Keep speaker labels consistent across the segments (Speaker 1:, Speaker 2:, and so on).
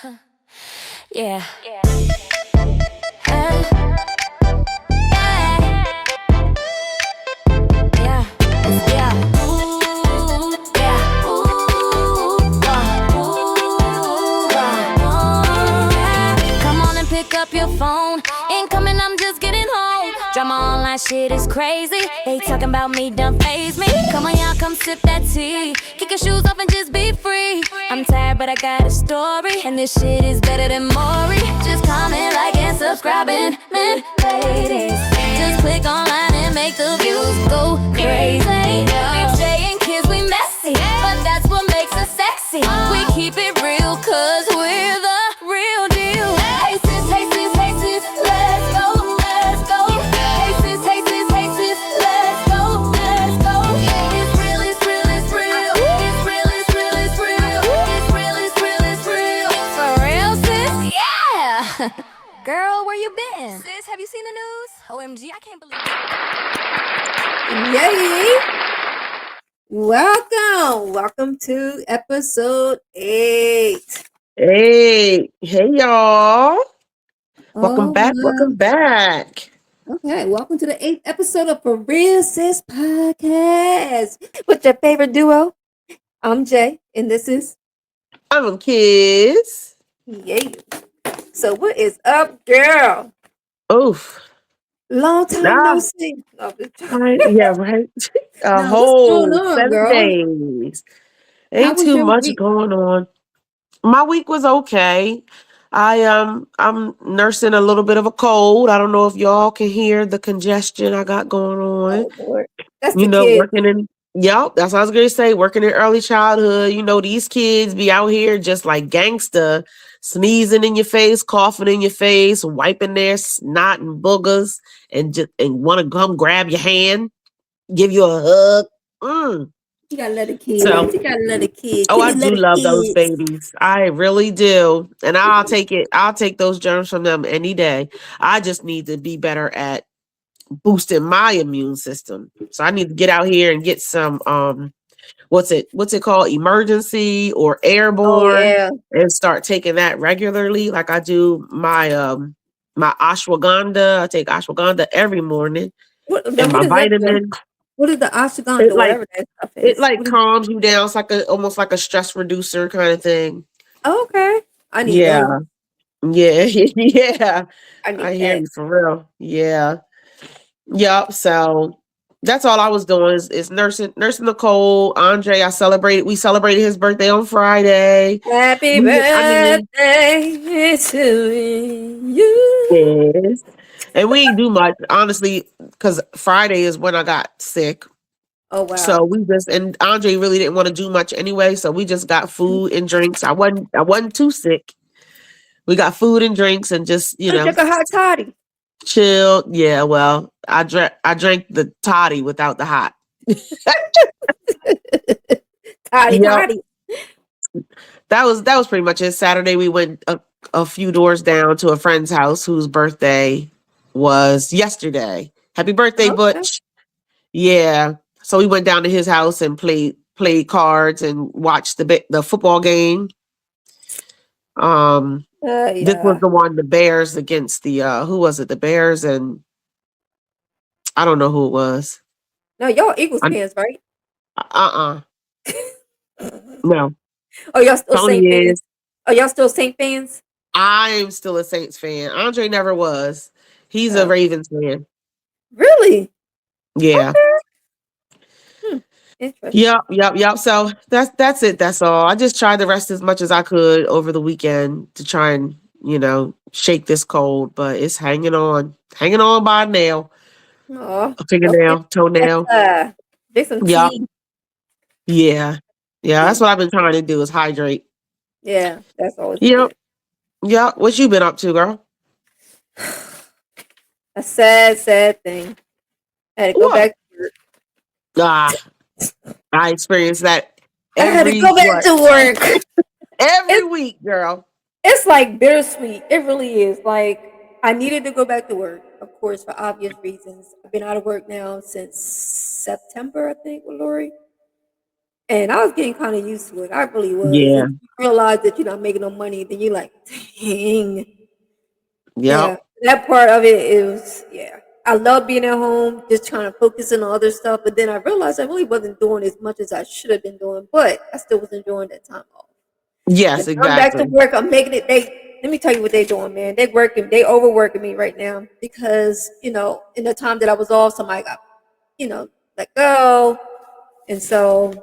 Speaker 1: Yeah. Uh, yeah. Yeah. Ooh, yeah. Ooh, yeah. Come on and pick up your phone. Incoming, I'm just getting home. Drama online shit is crazy. They talking about me, don't faze me. Come on, y'all, come sip that tea. Kick your shoes off and just be free. I'm tired, but I got a story, and this shit is better than Maury. Just comment, like, and subscribing, man, ladies. Just click online and make the views go crazy. Jay and kids, we messy, but that's what makes us sexy. We keep it real, cause we're the real deal. Hey sis, hey sis, hey sis, let's go, let's go. Hey sis, hey sis, hey sis, let's go, let's go. It's real, it's real, it's real. It's real, it's real, it's real. It's real, it's real, it's real. For real, sis? Yeah! Girl, where you been? Sis, have you seen the news? OMG, I can't believe it.
Speaker 2: Yay! Welcome to episode 8.
Speaker 3: Hey, y'all. Welcome
Speaker 2: Oh
Speaker 3: back.
Speaker 2: my.
Speaker 3: Welcome back.
Speaker 2: Okay, welcome to the 8th episode of For Real Sis Podcast with your favorite duo. I'm Jay, and this is
Speaker 3: I'm kids.
Speaker 2: Yay. So what is up, girl?
Speaker 3: Oof.
Speaker 2: Long time no
Speaker 3: Nah,
Speaker 2: see. Oh,
Speaker 3: yeah, right. A
Speaker 2: now, what's going
Speaker 3: whole
Speaker 2: on,
Speaker 3: 7
Speaker 2: girl?
Speaker 3: days.
Speaker 2: How
Speaker 3: Ain't
Speaker 2: was
Speaker 3: too
Speaker 2: your
Speaker 3: much
Speaker 2: week?
Speaker 3: going on. My week was okay. I'm nursing a little bit of a cold. I don't know if y'all can hear the congestion I got going on.
Speaker 2: Oh, Lord. That's the kid.
Speaker 3: Working in, yep, that's what I was gonna say, working in early childhood. These kids be out here just like gangsta, sneezing in your face, coughing in your face, wiping their snot and boogers, and want to come grab your hand, give you a hug. Mm.
Speaker 2: You gotta let a kid in.
Speaker 3: So,
Speaker 2: You gotta let a kid.
Speaker 3: oh, I
Speaker 2: Kids let
Speaker 3: do
Speaker 2: a
Speaker 3: love those
Speaker 2: kids.
Speaker 3: babies. I really do, and I'll take it. I'll take those germs from them any day. I just need to be better at boosting my immune system. So I need to get out here and get some what's it called, emergency or
Speaker 2: Oh,
Speaker 3: airborne,
Speaker 2: yeah.
Speaker 3: and start taking that regularly like I do my ashwagandha. I take ashwagandha every morning,
Speaker 2: Now
Speaker 3: and
Speaker 2: what
Speaker 3: my
Speaker 2: does that do?
Speaker 3: vitamin.
Speaker 2: What is the
Speaker 3: It
Speaker 2: ashwagandha,
Speaker 3: like
Speaker 2: whatever that stuff
Speaker 3: it
Speaker 2: is?
Speaker 3: like
Speaker 2: What is
Speaker 3: calms you down. It's like almost like a stress reducer kind of thing.
Speaker 2: oh, okay. I need those.
Speaker 3: Yeah. Yeah. Yeah.
Speaker 2: I
Speaker 3: I
Speaker 2: need
Speaker 3: hear
Speaker 2: that.
Speaker 3: you for real. Yeah. Yep. So that's all I was doing is nursing the cold. Andre, we celebrated his birthday on Friday.
Speaker 2: Happy
Speaker 3: I mean,
Speaker 2: birthday to you.
Speaker 3: yes. And we didn't do much, honestly, because Friday is when I got sick.
Speaker 2: Oh
Speaker 3: So
Speaker 2: wow.
Speaker 3: we just and Andre really didn't want to do much anyway. So we just got food and drinks. I wasn't too sick. We got food and drinks and just,
Speaker 2: I drink a hot toddy.
Speaker 3: chilled. Yeah, well, I drank the toddy without the hot.
Speaker 2: Toddy
Speaker 3: Yep.
Speaker 2: toddy.
Speaker 3: That was pretty much it. Saturday we went a few doors down to a friend's house whose birthday was yesterday. Happy birthday,
Speaker 2: Okay.
Speaker 3: Butch. Yeah. So we went down to his house and played cards and watched the football game. Um this was
Speaker 2: Yeah.
Speaker 3: the one, the Bears against the who was it? The Bears, and I don't know who it was.
Speaker 2: No, y'all Eagles
Speaker 3: I,
Speaker 2: fans, right?
Speaker 3: uh-uh. No.
Speaker 2: Oh, y'all still
Speaker 3: Tony
Speaker 2: Saint fans?
Speaker 3: is.
Speaker 2: Oh, y'all still Saint fans?
Speaker 3: I'm still a Saints fan. Andre never was. He's a
Speaker 2: Oh,
Speaker 3: Ravens fan.
Speaker 2: really?
Speaker 3: Yeah.
Speaker 2: Okay. Hmm. Interesting.
Speaker 3: Yep. So that's it. That's all. I just tried to rest as much as I could over the weekend to try and, shake this cold, but it's hanging on by a nail,
Speaker 2: Oh,
Speaker 3: a
Speaker 2: don't forget
Speaker 3: fingernail, toenail.
Speaker 2: drink some
Speaker 3: Yep.
Speaker 2: tea.
Speaker 3: Yeah. Yeah. That's
Speaker 2: Tea.
Speaker 3: what I've been trying to do is hydrate.
Speaker 2: Yeah, that's always
Speaker 3: Yep.
Speaker 2: good.
Speaker 3: Yep. What you been up to, girl?
Speaker 2: A sad, sad thing. I had to go
Speaker 3: What?
Speaker 2: back to work.
Speaker 3: Ah, I experience that
Speaker 2: I had to
Speaker 3: every
Speaker 2: go back
Speaker 3: what?
Speaker 2: to work.
Speaker 3: Every
Speaker 2: It's
Speaker 3: week, girl.
Speaker 2: it's like bittersweet. It really is. Like I needed to go back to work, of course, for obvious reasons. I've been out of work now since September, I think, with Lori. And I was getting kind of used to it. I really was.
Speaker 3: Yeah.
Speaker 2: And you realize that you're not making no money, then you're like, dang.
Speaker 3: Yep.
Speaker 2: Yeah. That part of it is, yeah. I love being at home, just trying to focus on other stuff. But then I realized I really wasn't doing as much as I should have been doing, but I still was enjoying that time off.
Speaker 3: Yes,
Speaker 2: And I'm back to
Speaker 3: exactly.
Speaker 2: work. I'm making it. Let me tell you what they're doing, man. They overworking me right now because, in the time that I was off, somebody got, let go. And so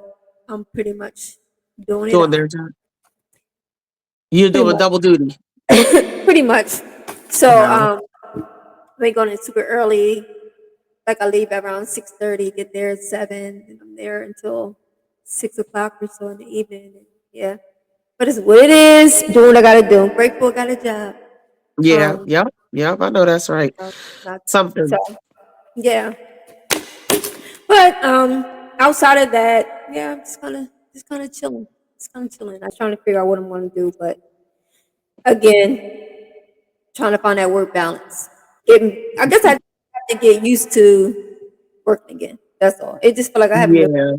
Speaker 2: I'm pretty much doing it
Speaker 3: Doing
Speaker 2: all.
Speaker 3: their job. You're
Speaker 2: Pretty
Speaker 3: doing
Speaker 2: much.
Speaker 3: double duty.
Speaker 2: Pretty much. So
Speaker 3: Wow.
Speaker 2: we're going in super early. Like I leave around 6:30, get there at 7, and I'm there until 6 o'clock or so in the evening. And yeah. But it's what it is. Doing what I gotta do. I'm grateful I got a job.
Speaker 3: Yeah.
Speaker 2: Um
Speaker 3: Yep. Yep. I know that's right.
Speaker 2: not so
Speaker 3: Something.
Speaker 2: yeah. But outside of that, yeah, I'm just kinda chilling. Just kinda chilling. I'm trying to figure out what I'm gonna do, but again, trying to find that work balance. I guess I have to get used to working again. That's all. It just feel like I haven't really.
Speaker 3: Yeah.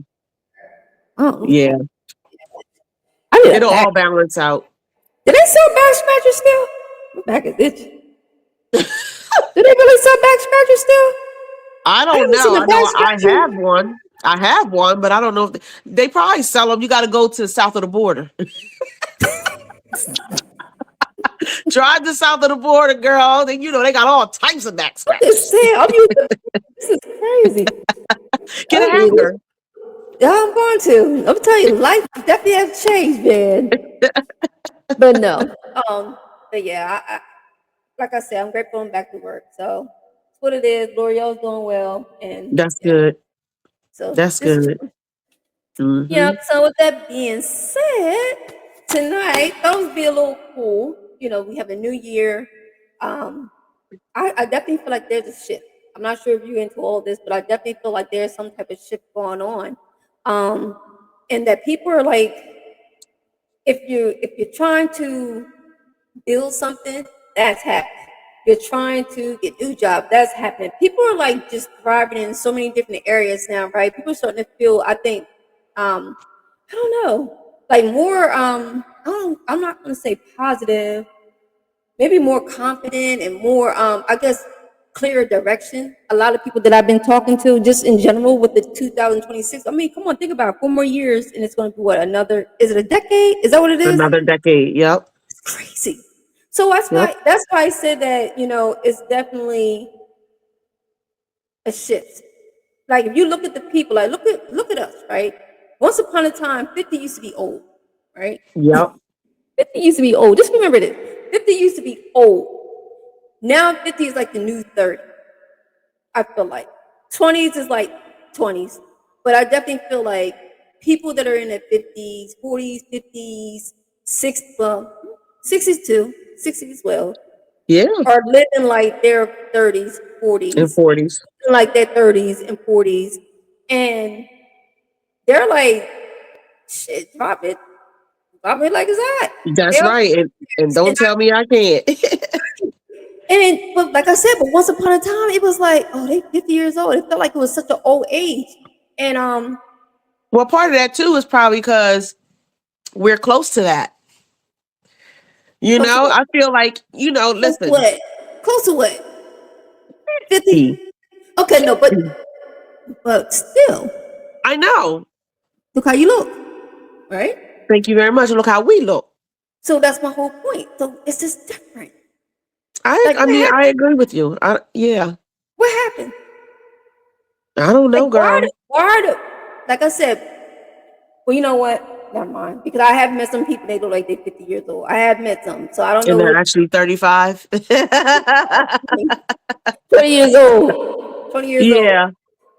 Speaker 2: Oh,
Speaker 3: Yeah.
Speaker 2: I need a
Speaker 3: It'll
Speaker 2: back.
Speaker 3: all balance out.
Speaker 2: Do they sell back scratchers still? My back is itching. Do they really sell back scratchers still?
Speaker 3: I
Speaker 2: I
Speaker 3: don't
Speaker 2: haven't
Speaker 3: know.
Speaker 2: seen a
Speaker 3: I
Speaker 2: back
Speaker 3: know I have
Speaker 2: scratcher.
Speaker 3: one. I have one, but I don't know if they probably sell them. You got to go to the south of the border. Drive to south of the border, girl. Then they got all types of back
Speaker 2: I'm just
Speaker 3: scratchers.
Speaker 2: saying. I'm used to. This is crazy.
Speaker 3: Get a
Speaker 2: Okay,
Speaker 3: hanger.
Speaker 2: yeah, I'm going to. I'm telling you, life definitely has changed, man. But no. But yeah, like I said, I'm grateful I'm back to work. So it's what it is. L'Oreal's doing well, and
Speaker 3: That's
Speaker 2: yeah.
Speaker 3: good.
Speaker 2: So
Speaker 3: That's
Speaker 2: just
Speaker 3: good.
Speaker 2: yeah.
Speaker 3: Hmm.
Speaker 2: So with that being said, tonight thought would be a little cool. We have a new year. Um, I definitely feel like there's a shift. I'm not sure if you're into all this, but I definitely feel like there's some type of shift going on. Um, and that people are like, if you're trying to build something, that's happening. You're trying to get new job, that's happening. People are like just thriving in so many different areas now, right? People are starting to feel, I think, I don't know, like more I'm not gonna say positive, maybe more confident and more I guess clearer direction. A lot of people that I've been talking to just in general with the 2026, I mean, come on, think about it, 4 more years and it's going to be what, another, is it a decade, is that what it is?
Speaker 3: Another decade. Yep.
Speaker 2: It's crazy. So that's
Speaker 3: Yep.
Speaker 2: why that's why I said that, it's definitely a shift. Like if you look at the people, like look at us, right? Once upon a time 50 used to be old, right?
Speaker 3: Yep.
Speaker 2: 50 used to be old. Just remember this. 50 used to be old. Now 50 is like the new 30. I feel like 20s is like 20s, but I definitely feel like people that are in their 50s, 40s, 50s, 60s, well, 60s too, 60s as well,
Speaker 3: Yeah.
Speaker 2: are living like their 30s, 40s,
Speaker 3: In 40s.
Speaker 2: like their 30s and 40s, and they're like, shit, drop it like it's hot.
Speaker 3: That's
Speaker 2: They're,
Speaker 3: right. And
Speaker 2: and
Speaker 3: don't tell me I can't.
Speaker 2: but like I said, but once upon a time, it was like, oh, they 50 years old. It felt like it was such an old age, and
Speaker 3: Well, part of that too is probably because we're close to that.
Speaker 2: close to what?
Speaker 3: I feel like,
Speaker 2: Close to
Speaker 3: listen,
Speaker 2: what? Close to what? 50. Okay, no, but still,
Speaker 3: I know.
Speaker 2: look how you look, right?
Speaker 3: Thank you very much. Look how we look.
Speaker 2: So that's my whole point. So it's just different.
Speaker 3: I
Speaker 2: Like
Speaker 3: I mean, I agree with you. Yeah.
Speaker 2: what happened?
Speaker 3: I don't
Speaker 2: Like
Speaker 3: know, girl.
Speaker 2: like I said, well, you know what? Never mind. Because I have met some people, they look like they're 50 years old. I have met some. So I don't
Speaker 3: And
Speaker 2: know
Speaker 3: they're
Speaker 2: what
Speaker 3: actually 35.
Speaker 2: 20 years old. 20 years old.
Speaker 3: Yeah.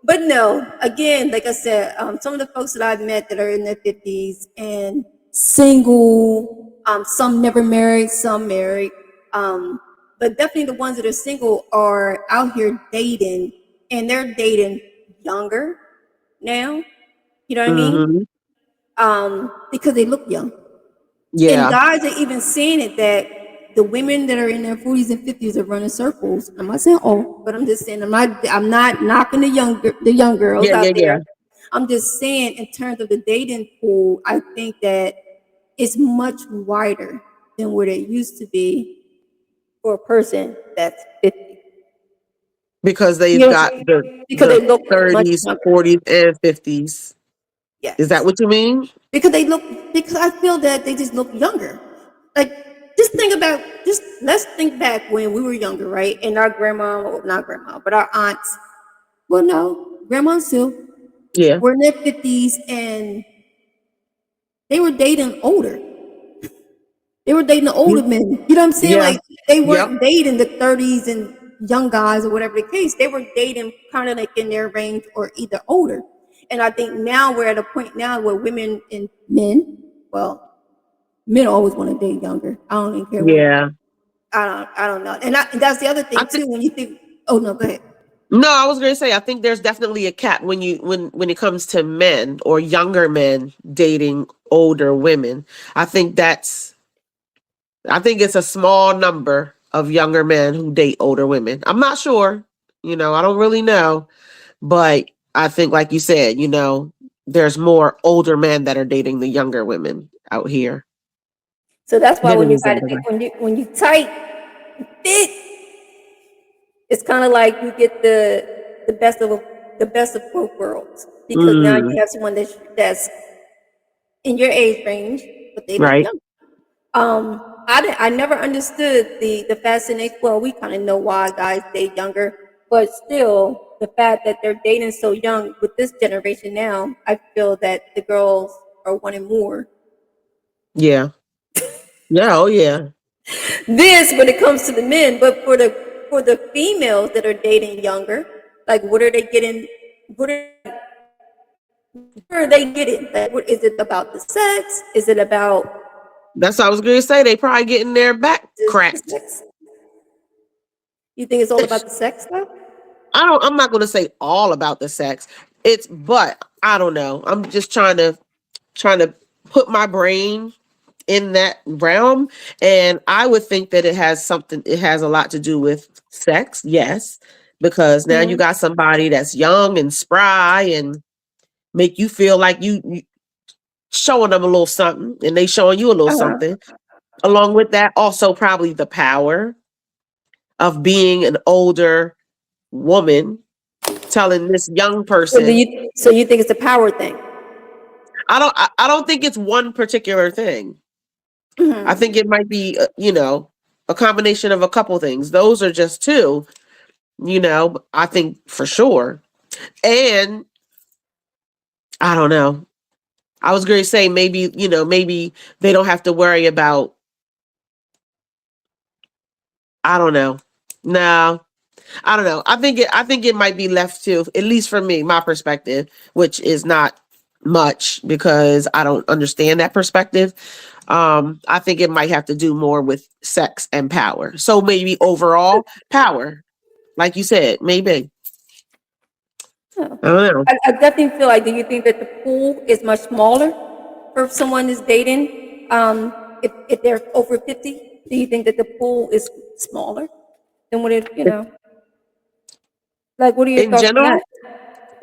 Speaker 2: But no, again, like I said, some of the folks that I've met that are in their 50s and single, some never married, some married, but definitely the ones that are single are out here dating, and they're dating younger now. You know what I mean?
Speaker 3: Hmm.
Speaker 2: Because they look young. And
Speaker 3: Yeah.
Speaker 2: guys are even saying it that the women that are in their 40s and 50s are running circles. I'm not saying all, but I'm just saying I'm not knocking the young girls
Speaker 3: Yeah,
Speaker 2: out
Speaker 3: yeah, yeah.
Speaker 2: there. I'm just saying, in terms of the dating pool, I think that it's much wider than what it used to be for a person that's 50.
Speaker 3: Because
Speaker 2: You
Speaker 3: they've
Speaker 2: know what
Speaker 3: got
Speaker 2: I'm saying? Because
Speaker 3: the
Speaker 2: they look much
Speaker 3: 30s,
Speaker 2: younger.
Speaker 3: 40s, and 50s. Is that
Speaker 2: Yes.
Speaker 3: what you mean?
Speaker 2: Because they look, because I feel that they just look younger. Like, just think about, just let's think back when we were younger, right? And our grandma, well, not grandma, but our aunts, well, no, grandma still,
Speaker 3: Yeah.
Speaker 2: were in their 50s and they were dating older. They were dating the older men. You know what I'm saying?
Speaker 3: Yeah.
Speaker 2: Like, they
Speaker 3: Yep.
Speaker 2: weren't dating the 30s and young guys or whatever the case. They were dating kind of like in their range or either older. And I think now we're at a point now where women and men, well, men always want to date younger. I don't even care what.
Speaker 3: Yeah.
Speaker 2: I don't know. And that's the other
Speaker 3: I
Speaker 2: thing
Speaker 3: think
Speaker 2: too. When you think, oh no, go ahead.
Speaker 3: no, I was going to say I think there's definitely a cap when it comes to men or younger men dating older women. I think that's I think it's a small number of younger men who date older women. I'm not sure, I don't really know, but I think like you said, there's more older men that are dating the younger women out here
Speaker 2: So that's why
Speaker 3: than
Speaker 2: when
Speaker 3: it
Speaker 2: you
Speaker 3: is
Speaker 2: got to
Speaker 3: other
Speaker 2: think, when you tight fit, it's kind of like you get the best of both worlds because now
Speaker 3: Mm,
Speaker 2: you have someone that's in your age range, but they look
Speaker 3: right.
Speaker 2: young. I never understood the fascination. Well, we kind of know why guys date younger, but still, the fact that they're dating so young with this generation now, I feel that the girls are wanting more.
Speaker 3: Yeah. Yeah. Oh, yeah.
Speaker 2: This when it comes to the men, but for the females that are dating younger, like what are they getting? What are where are they getting? Like, what is it about the sex? Is it about
Speaker 3: That's what I was going to say. They probably getting their back
Speaker 2: the
Speaker 3: cracked.
Speaker 2: sex? You think it's all about the sex stuff?
Speaker 3: I'm not going to say all about the sex. But I don't know. I'm just trying to put my brain in that realm, and I would think that it has a lot to do with sex. Yes, because now you
Speaker 2: Mm-hmm.
Speaker 3: got somebody that's young and spry and make you feel like you showing them a little something and they showing you a little
Speaker 2: Uh-huh.
Speaker 3: something. Along with that, also probably the power of being an older woman telling this young person.
Speaker 2: So you think it's a power thing?
Speaker 3: I don't think it's one particular thing. I
Speaker 2: Mm-hmm.
Speaker 3: think it might be, a combination of a couple things. Those are just two, I think for sure. And I don't know. I was going to say maybe they don't have to worry about, I don't know. No, I don't know. I think it might be left to, at least for me, my perspective, which is not much because I don't understand that perspective. I think it might have to do more with sex and power. So maybe overall power, like you said, maybe.
Speaker 2: Oh.
Speaker 3: I don't know.
Speaker 2: I definitely feel like. Do you think that the pool is much smaller for someone is dating? If they're over 50, do you think that the pool is smaller than what it? Like what are your
Speaker 3: In
Speaker 2: thoughts on that?
Speaker 3: general,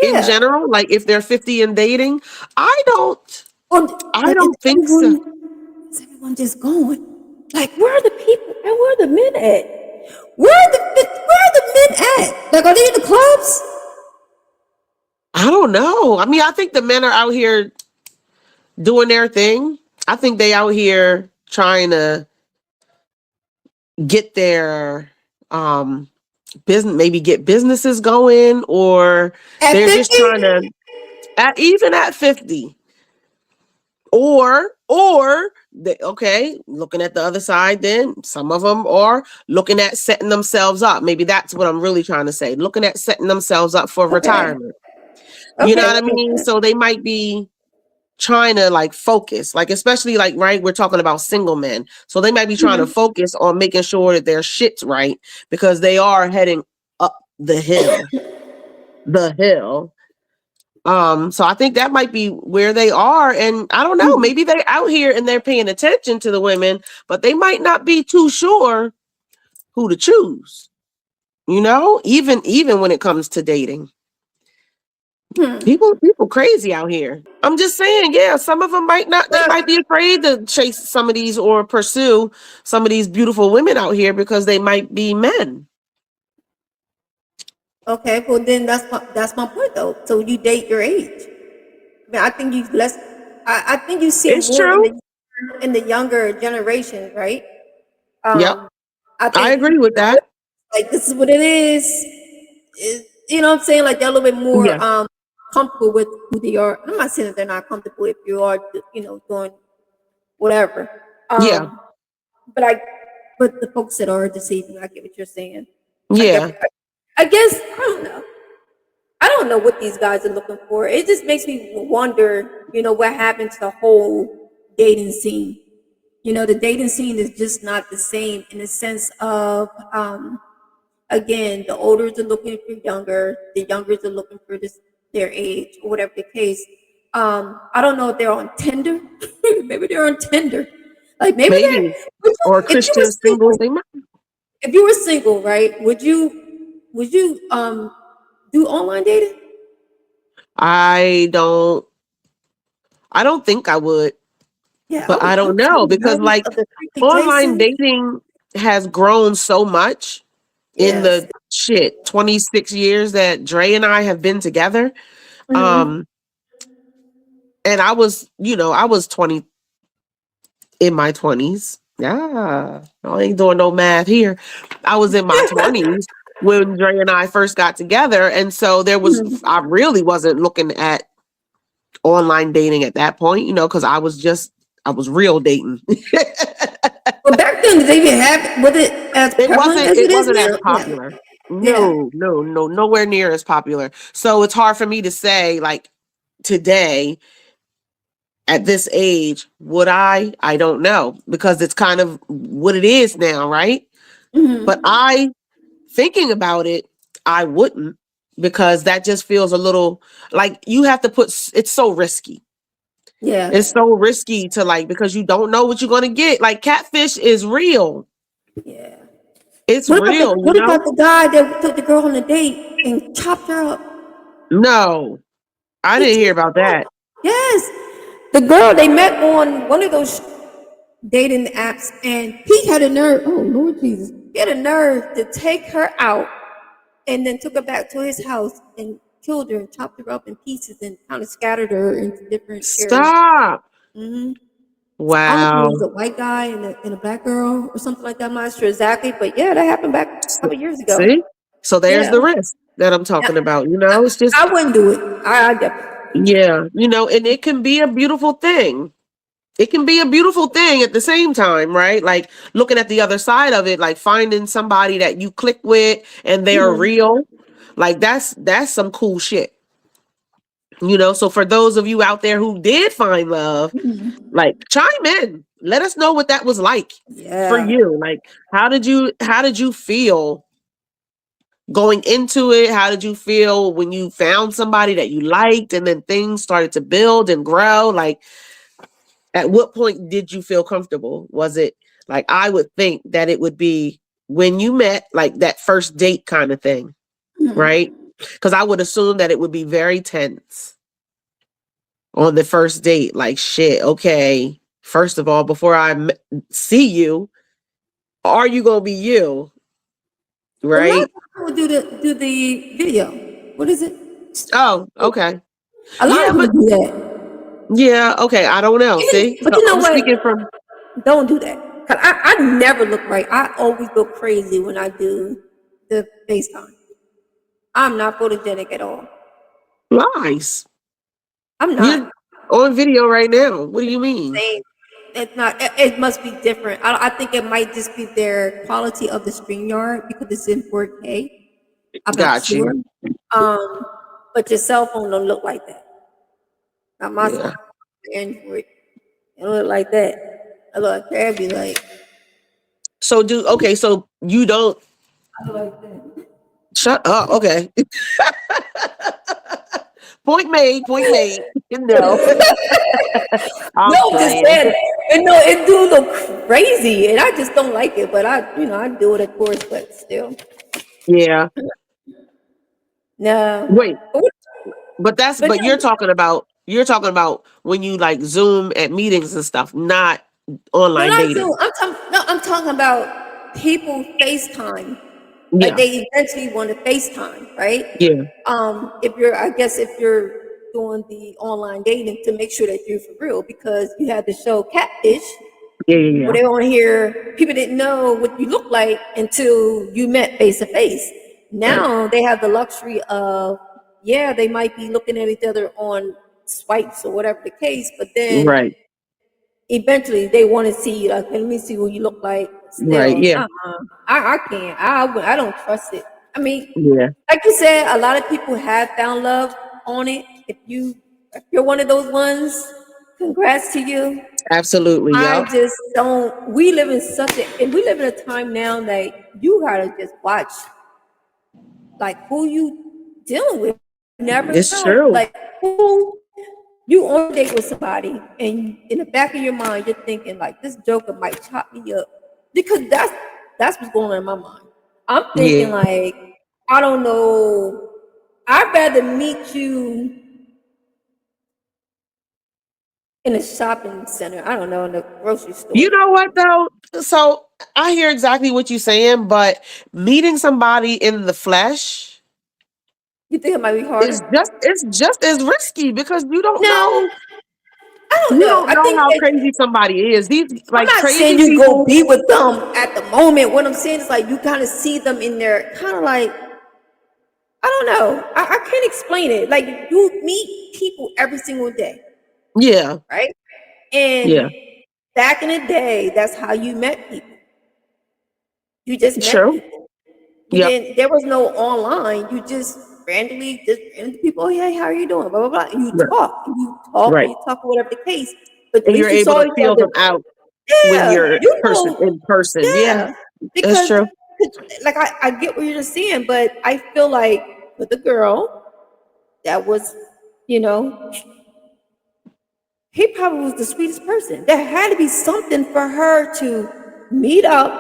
Speaker 3: in
Speaker 2: Yeah.
Speaker 3: general, like if they're 50 and dating, I don't
Speaker 2: Or
Speaker 3: I
Speaker 2: like
Speaker 3: don't think so.
Speaker 2: is everyone just going? Like where are the people and where are the men at? Where are the men at? Like are they in the clubs?
Speaker 3: I don't know. I mean, I think the men are out here doing their thing. I think they out here trying to get their business, maybe get businesses going, or
Speaker 2: At
Speaker 3: they're just
Speaker 2: 50?
Speaker 3: trying to even at 50. Or okay, looking at the other side, then some of them are looking at setting themselves up. Maybe that's what I'm really trying to say. Looking at setting themselves up for
Speaker 2: Okay.
Speaker 3: retirement. You know
Speaker 2: Okay,
Speaker 3: what I
Speaker 2: that makes
Speaker 3: mean?
Speaker 2: sense.
Speaker 3: So they might be trying to like focus, like especially like right, we're talking about single men. So they might be trying to
Speaker 2: Mhm.
Speaker 3: focus on making sure that their shit's right because they are heading up the hill. The hill. So I think that might be where they are. And I don't know,
Speaker 2: Mhm.
Speaker 3: maybe they're out here and they're paying attention to the women, but they might not be too sure who to choose, even when it comes to dating.
Speaker 2: Hmm.
Speaker 3: People crazy out here. I'm just saying, yeah, some of them might not, they
Speaker 2: Well,
Speaker 3: might be afraid to chase some of these or pursue some of these beautiful women out here because they might be men.
Speaker 2: okay, well then that's my point though. So you date your age. I mean, I think you less. I think you see it
Speaker 3: It's
Speaker 2: more
Speaker 3: true.
Speaker 2: in the younger generation, right?
Speaker 3: Yep.
Speaker 2: Um, I
Speaker 3: I
Speaker 2: think
Speaker 3: agree with that.
Speaker 2: like this is what it is, you know what I'm saying? Like they're a little bit more
Speaker 3: Yeah.
Speaker 2: comfortable with who they are. I'm not saying that they're not comfortable if you are, you know, doing whatever.
Speaker 3: Yeah.
Speaker 2: Um, but I, but the folks that are deceiving, I get what you're saying. I get.
Speaker 3: Yeah.
Speaker 2: I guess I don't know. I don't know what these guys are looking for. It just makes me wonder, you know, what happened to the whole dating scene. You know, the dating scene is just not the same in the sense of, again, the olders are looking for younger, the youngers are looking for their age or whatever the case. I don't know if they're on Tinder. Maybe they're on Tinder. Like maybe they're.
Speaker 3: Maybe. Or
Speaker 2: If you were
Speaker 3: Christian singles,
Speaker 2: single,
Speaker 3: they might.
Speaker 2: if you were single, right? Would you do online dating?
Speaker 3: I don't think I would,
Speaker 2: Yeah,
Speaker 3: but I
Speaker 2: I
Speaker 3: don't
Speaker 2: would too,
Speaker 3: know because
Speaker 2: regardless
Speaker 3: like
Speaker 2: of the freaky
Speaker 3: online
Speaker 2: places.
Speaker 3: dating has grown so much in
Speaker 2: Yes.
Speaker 3: the shit 26 years that Dre and I have been together.
Speaker 2: Hmm.
Speaker 3: Um and I was, I was 20 in my 20s. I ain't doing no math here. I was in my 20s when Dre and I first got together. And so I really wasn't looking at online dating at that point, because I was real dating.
Speaker 2: Well, back then, did they even have was it as
Speaker 3: It
Speaker 2: prevalent
Speaker 3: wasn't
Speaker 2: as
Speaker 3: it
Speaker 2: it is
Speaker 3: wasn't as
Speaker 2: now? Yeah.
Speaker 3: popular.
Speaker 2: Yeah.
Speaker 3: No, no, no, nowhere near as popular. So it's hard for me to say like today at this age, would I? I don't know because it's kind of what it is now, right? But
Speaker 2: Hmm.
Speaker 3: I thinking about it, I wouldn't because that just feels a little like you have to it's so risky.
Speaker 2: Yeah.
Speaker 3: It's so risky to like because you don't know what you're going to get. Like catfish is real.
Speaker 2: Yeah.
Speaker 3: It's real,
Speaker 2: What about the guy that took the girl on a date and chopped her up?
Speaker 3: No, I
Speaker 2: He
Speaker 3: didn't hear
Speaker 2: chopped
Speaker 3: about
Speaker 2: her up.
Speaker 3: that.
Speaker 2: Yes. The girl they met on one of those dating apps, and he had a nerve. Oh Lord Jesus, he had a nerve to take her out and then took her back to his house and killed her and chopped her up in pieces and kind of scattered her into different areas.
Speaker 3: Stop.
Speaker 2: Hmm. I don't know if it was
Speaker 3: Wow.
Speaker 2: a white guy and a black girl or something like that. I'm not sure exactly, but yeah, that happened back a couple years ago.
Speaker 3: See? So there's
Speaker 2: Yeah,
Speaker 3: the risk that I'm
Speaker 2: yeah.
Speaker 3: talking about. It's just,
Speaker 2: I wouldn't do it. I definitely.
Speaker 3: yeah, and it can be a beautiful thing. It can be a beautiful thing at the same time, right? Like looking at the other side of it, like finding somebody that you click with and they're
Speaker 2: Mhm.
Speaker 3: real. Like that's some cool shit. So for those of you out there who did find love, like chime in. Let us know what that was like for
Speaker 2: Yeah.
Speaker 3: you. Like how did you feel going into it? How did you feel when you found somebody that you liked and then things started to build and grow? Like at what point did you feel comfortable? Was it like I would think that it would be when you met, like that first date kind of thing, right? Because I would assume that it would be very tense on the first date. Like, shit, okay, first of all, before see you, are you going to be you?
Speaker 2: A lot
Speaker 3: Right?
Speaker 2: of people do the video. What is it?
Speaker 3: Oh, okay.
Speaker 2: A lot of
Speaker 3: Yeah,
Speaker 2: people
Speaker 3: but
Speaker 2: do that.
Speaker 3: yeah, okay. I don't know. See?
Speaker 2: But
Speaker 3: So
Speaker 2: you know
Speaker 3: I'm speaking
Speaker 2: what?
Speaker 3: from,
Speaker 2: Don't do that. 'Cause I never look right. I always look crazy when I do the FaceTime. I'm not photogenic at all.
Speaker 3: lies.
Speaker 2: I'm
Speaker 3: You're
Speaker 2: not.
Speaker 3: on video right now. What do you mean?
Speaker 2: Saying it's not. It must be different. I think it might just be their quality of the screen yard because it's in 4K. I'm not
Speaker 3: Got
Speaker 2: sure.
Speaker 3: you.
Speaker 2: Um, but your cell phone don't look like that. Not my
Speaker 3: Yeah.
Speaker 2: phone. Android. It don't look like that. I look. I'd be like,
Speaker 3: So you don't
Speaker 2: I look like that.
Speaker 3: shut up. Okay. Point made, point made. No.
Speaker 2: No,
Speaker 3: I'm
Speaker 2: I'm just
Speaker 3: playing.
Speaker 2: saying. And no, it do look crazy, and I just don't like it. But I do it of course. But still,
Speaker 3: Yeah.
Speaker 2: no.
Speaker 3: Wait.
Speaker 2: But what- But
Speaker 3: but you're talking about when you like Zoom at meetings and stuff, not
Speaker 2: no,
Speaker 3: online
Speaker 2: not Zoom.
Speaker 3: dating.
Speaker 2: I'm talking about people FaceTime. Like
Speaker 3: Yeah.
Speaker 2: they eventually want to FaceTime, right?
Speaker 3: Yeah.
Speaker 2: If you're, I guess, if you're doing the online dating to make sure that you're for real, because you had the show Catfish,
Speaker 3: Yeah. Yeah.
Speaker 2: where they want to hear people didn't know what you look like until you met face to face.
Speaker 3: Right.
Speaker 2: Now they have the luxury of, yeah, they might be looking at each other on swipes or whatever the case, but then
Speaker 3: Right.
Speaker 2: eventually they want to see, like, let me see what you look like.
Speaker 3: Right.
Speaker 2: Still,
Speaker 3: Yeah.
Speaker 2: I can't. I don't trust it. I mean,
Speaker 3: Yeah.
Speaker 2: like you said, a lot of people have found love on it. If you're one of those ones, congrats to you.
Speaker 3: Absolutely.
Speaker 2: I
Speaker 3: Yup.
Speaker 2: just don't. We live in and we live in a time now that you gotta just watch, like, who you dealing with. You never
Speaker 3: It's
Speaker 2: know,
Speaker 3: true.
Speaker 2: like, who you on a date with somebody, and in the back of your mind, you're thinking like, this joker might chop me up, because that's what's going on in my mind. I'm thinking
Speaker 3: Yeah.
Speaker 2: like, I don't know. I'd rather meet you in a shopping center. I don't know, in a grocery
Speaker 3: You
Speaker 2: store.
Speaker 3: know what though? So I hear exactly what you're saying, but meeting somebody in the flesh
Speaker 2: You think it might be harder?
Speaker 3: is just as risky because
Speaker 2: No, I don't
Speaker 3: you
Speaker 2: know.
Speaker 3: don't
Speaker 2: I
Speaker 3: know
Speaker 2: think
Speaker 3: how
Speaker 2: that
Speaker 3: crazy somebody is. These
Speaker 2: I'm
Speaker 3: like
Speaker 2: not saying
Speaker 3: crazy
Speaker 2: you go
Speaker 3: people.
Speaker 2: be with them at the moment. What I'm saying is like you kind of see them in their kind of like, I don't know. I can't explain it. Like you meet people every single day,
Speaker 3: Yeah.
Speaker 2: right? And
Speaker 3: Yeah.
Speaker 2: back in the day, that's how you met people. You just met
Speaker 3: True.
Speaker 2: people. You
Speaker 3: Yep.
Speaker 2: didn't. There was no online. You just randomly just ran into people. Oh, hey, how are you doing? Blah blah blah. And you
Speaker 3: Right.
Speaker 2: talk. And you talk. And
Speaker 3: Right.
Speaker 2: you talk. Whatever the case. But at
Speaker 3: And you're
Speaker 2: least you
Speaker 3: able
Speaker 2: saw
Speaker 3: to
Speaker 2: each
Speaker 3: feel
Speaker 2: other.
Speaker 3: them out when
Speaker 2: Yeah,
Speaker 3: you're
Speaker 2: you
Speaker 3: person
Speaker 2: know.
Speaker 3: in person. Yeah,
Speaker 2: Yeah,
Speaker 3: that's
Speaker 2: because
Speaker 3: true.
Speaker 2: like I get what you're just saying, but I feel like with the girl that was, you know, he probably was the sweetest person. There had to be something for her to meet up,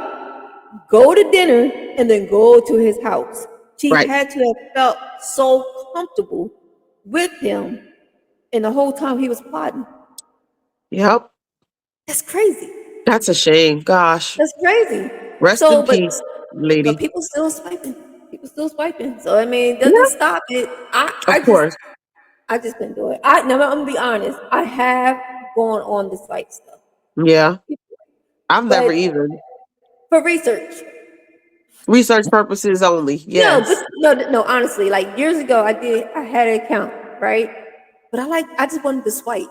Speaker 2: go to dinner, and then go to his house. She
Speaker 3: Right.
Speaker 2: had to have felt so comfortable with him, and the whole time he was plotting.
Speaker 3: Yep.
Speaker 2: That's crazy.
Speaker 3: That's a shame. Gosh.
Speaker 2: That's crazy.
Speaker 3: Rest in
Speaker 2: So,
Speaker 3: peace,
Speaker 2: but
Speaker 3: lady.
Speaker 2: people still swiping. People still swiping. So I mean, it doesn't
Speaker 3: Yeah,
Speaker 2: stop it.
Speaker 3: of course.
Speaker 2: I just couldn't do it. I'm gonna be honest. I have gone on the site stuff,
Speaker 3: Yeah. I've never
Speaker 2: but
Speaker 3: even
Speaker 2: for research.
Speaker 3: research purposes only.
Speaker 2: No, but
Speaker 3: Yes.
Speaker 2: no. Honestly, like years ago, I had an account, right? But I just wanted to swipe.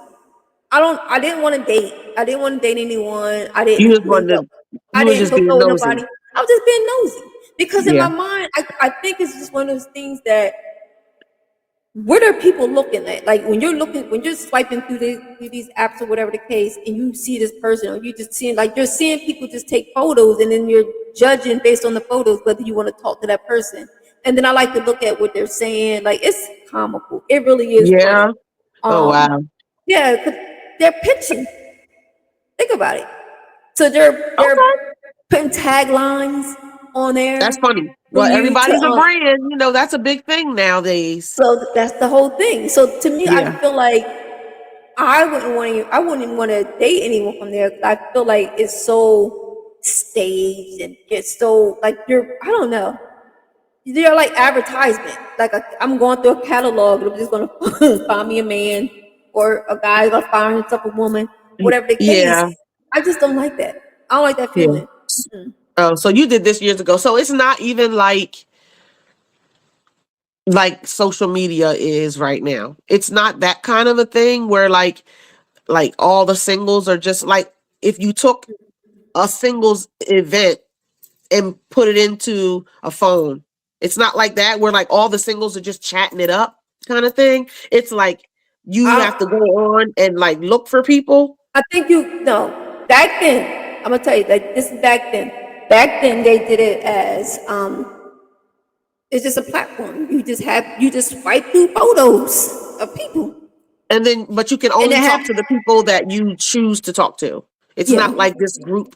Speaker 2: I didn't want to date. I didn't want to date anyone. I
Speaker 3: You
Speaker 2: didn't
Speaker 3: just
Speaker 2: link
Speaker 3: wanted
Speaker 2: up.
Speaker 3: to,
Speaker 2: I
Speaker 3: you was
Speaker 2: didn't
Speaker 3: just
Speaker 2: hook
Speaker 3: being
Speaker 2: up with
Speaker 3: nosy.
Speaker 2: nobody. I was just being nosy because in
Speaker 3: Yeah.
Speaker 2: my mind, I think it's just one of those things that, what are people looking at? Like when you're swiping through these apps or whatever the case, and you see this person, or you just seeing, like, you're seeing people just take photos, and then you're judging based on the photos whether you want to talk to that person. And then I like to look at what they're saying. Like, it's comical. It really is funny.
Speaker 3: Yeah. Oh
Speaker 2: Um,
Speaker 3: wow.
Speaker 2: yeah, 'cause they're pitching. Think about it. So
Speaker 3: Okay.
Speaker 2: they're putting taglines on
Speaker 3: That's
Speaker 2: there
Speaker 3: funny.
Speaker 2: for
Speaker 3: Well,
Speaker 2: you to
Speaker 3: everybody's a brand. You know, that's a big thing nowadays.
Speaker 2: so that's the whole thing. So to me, I
Speaker 3: Yeah.
Speaker 2: feel like I wouldn't even want to date anyone from there. 'Cause I feel like it's so staged, and it's so like, I don't know. They're like advertisement. Like I'm going through a catalog, and I'm just gonna find me a man, or a guy's gonna find himself a woman, whatever the case.
Speaker 3: Yeah.
Speaker 2: I just don't like that. I don't like that
Speaker 3: Yeah.
Speaker 2: feeling.
Speaker 3: Oh, so you did this years ago. So it's not even like social media is right now. It's not that kind of a thing where like all the singles are just like, if you took a singles event and put it into a phone. It's not like that where like all the singles are just chatting it up kind of thing. It's like you have to go
Speaker 2: I
Speaker 3: on and like look for people.
Speaker 2: I think you no back then. I'm gonna tell you that this is back then. Back then they did it as it's just a platform. You just swipe through photos of people,
Speaker 3: And then but you can
Speaker 2: and
Speaker 3: only
Speaker 2: it have
Speaker 3: talk to the people that you choose to talk to. It's not
Speaker 2: yeah.
Speaker 3: like this group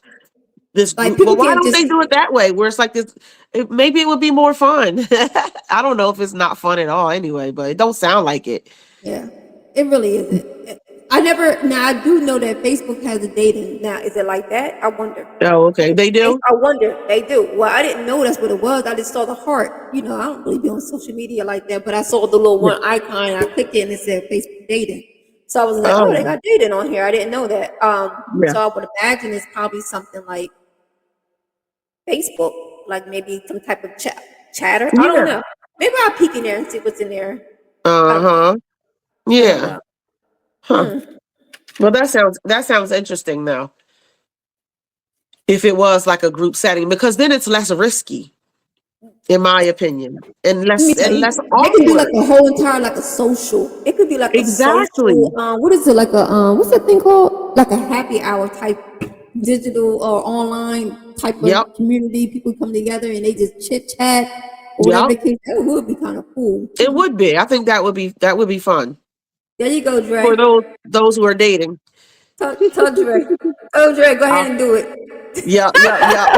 Speaker 3: This
Speaker 2: Like
Speaker 3: group.
Speaker 2: people
Speaker 3: Well, why
Speaker 2: can't
Speaker 3: don't
Speaker 2: just,
Speaker 3: they do it that way? Where it's like this. Maybe it would be more fun. I don't know if it's not fun at all. Anyway, but it don't sound like it.
Speaker 2: yeah, it really isn't. I never. Now I do know that Facebook has a dating. Now is it like that? I wonder.
Speaker 3: Oh, okay. They do.
Speaker 2: I wonder. They do. Well, I didn't know that's what it was. I just saw the heart. You know, I don't really be on social media like that, but I saw the little
Speaker 3: Yeah.
Speaker 2: one icon. And I clicked it and it said Facebook dating. So I was like, oh, they
Speaker 3: Oh,
Speaker 2: got dating on here. I didn't know that.
Speaker 3: yeah.
Speaker 2: So I would imagine it's probably something like Facebook, like maybe some type of chatter. I don't
Speaker 3: Yeah.
Speaker 2: know. Maybe I'll peek in there and see what's in there. I
Speaker 3: Uh
Speaker 2: don't know.
Speaker 3: huh.
Speaker 2: I don't
Speaker 3: Yeah.
Speaker 2: know.
Speaker 3: Huh. Well, that sounds interesting though. If it was like a group setting, because then it's less risky, in my opinion, and
Speaker 2: Let me
Speaker 3: less
Speaker 2: tell
Speaker 3: and
Speaker 2: you,
Speaker 3: less
Speaker 2: they can do like
Speaker 3: awkward.
Speaker 2: a whole entire like a social. It could be like a social.
Speaker 3: Exactly.
Speaker 2: What is it like a what's that thing called? Like a happy hour type digital or online type
Speaker 3: Yep.
Speaker 2: of community. People come together and they just chit chat or whatever
Speaker 3: Yep.
Speaker 2: the case. That would be kind of cool.
Speaker 3: It would be. I think that would be fun
Speaker 2: There you go, Dre.
Speaker 3: for those who are dating.
Speaker 2: Tell Dre. Tell Dre, go
Speaker 3: Uh,
Speaker 2: ahead and do it.
Speaker 3: yep. Yep. Yep.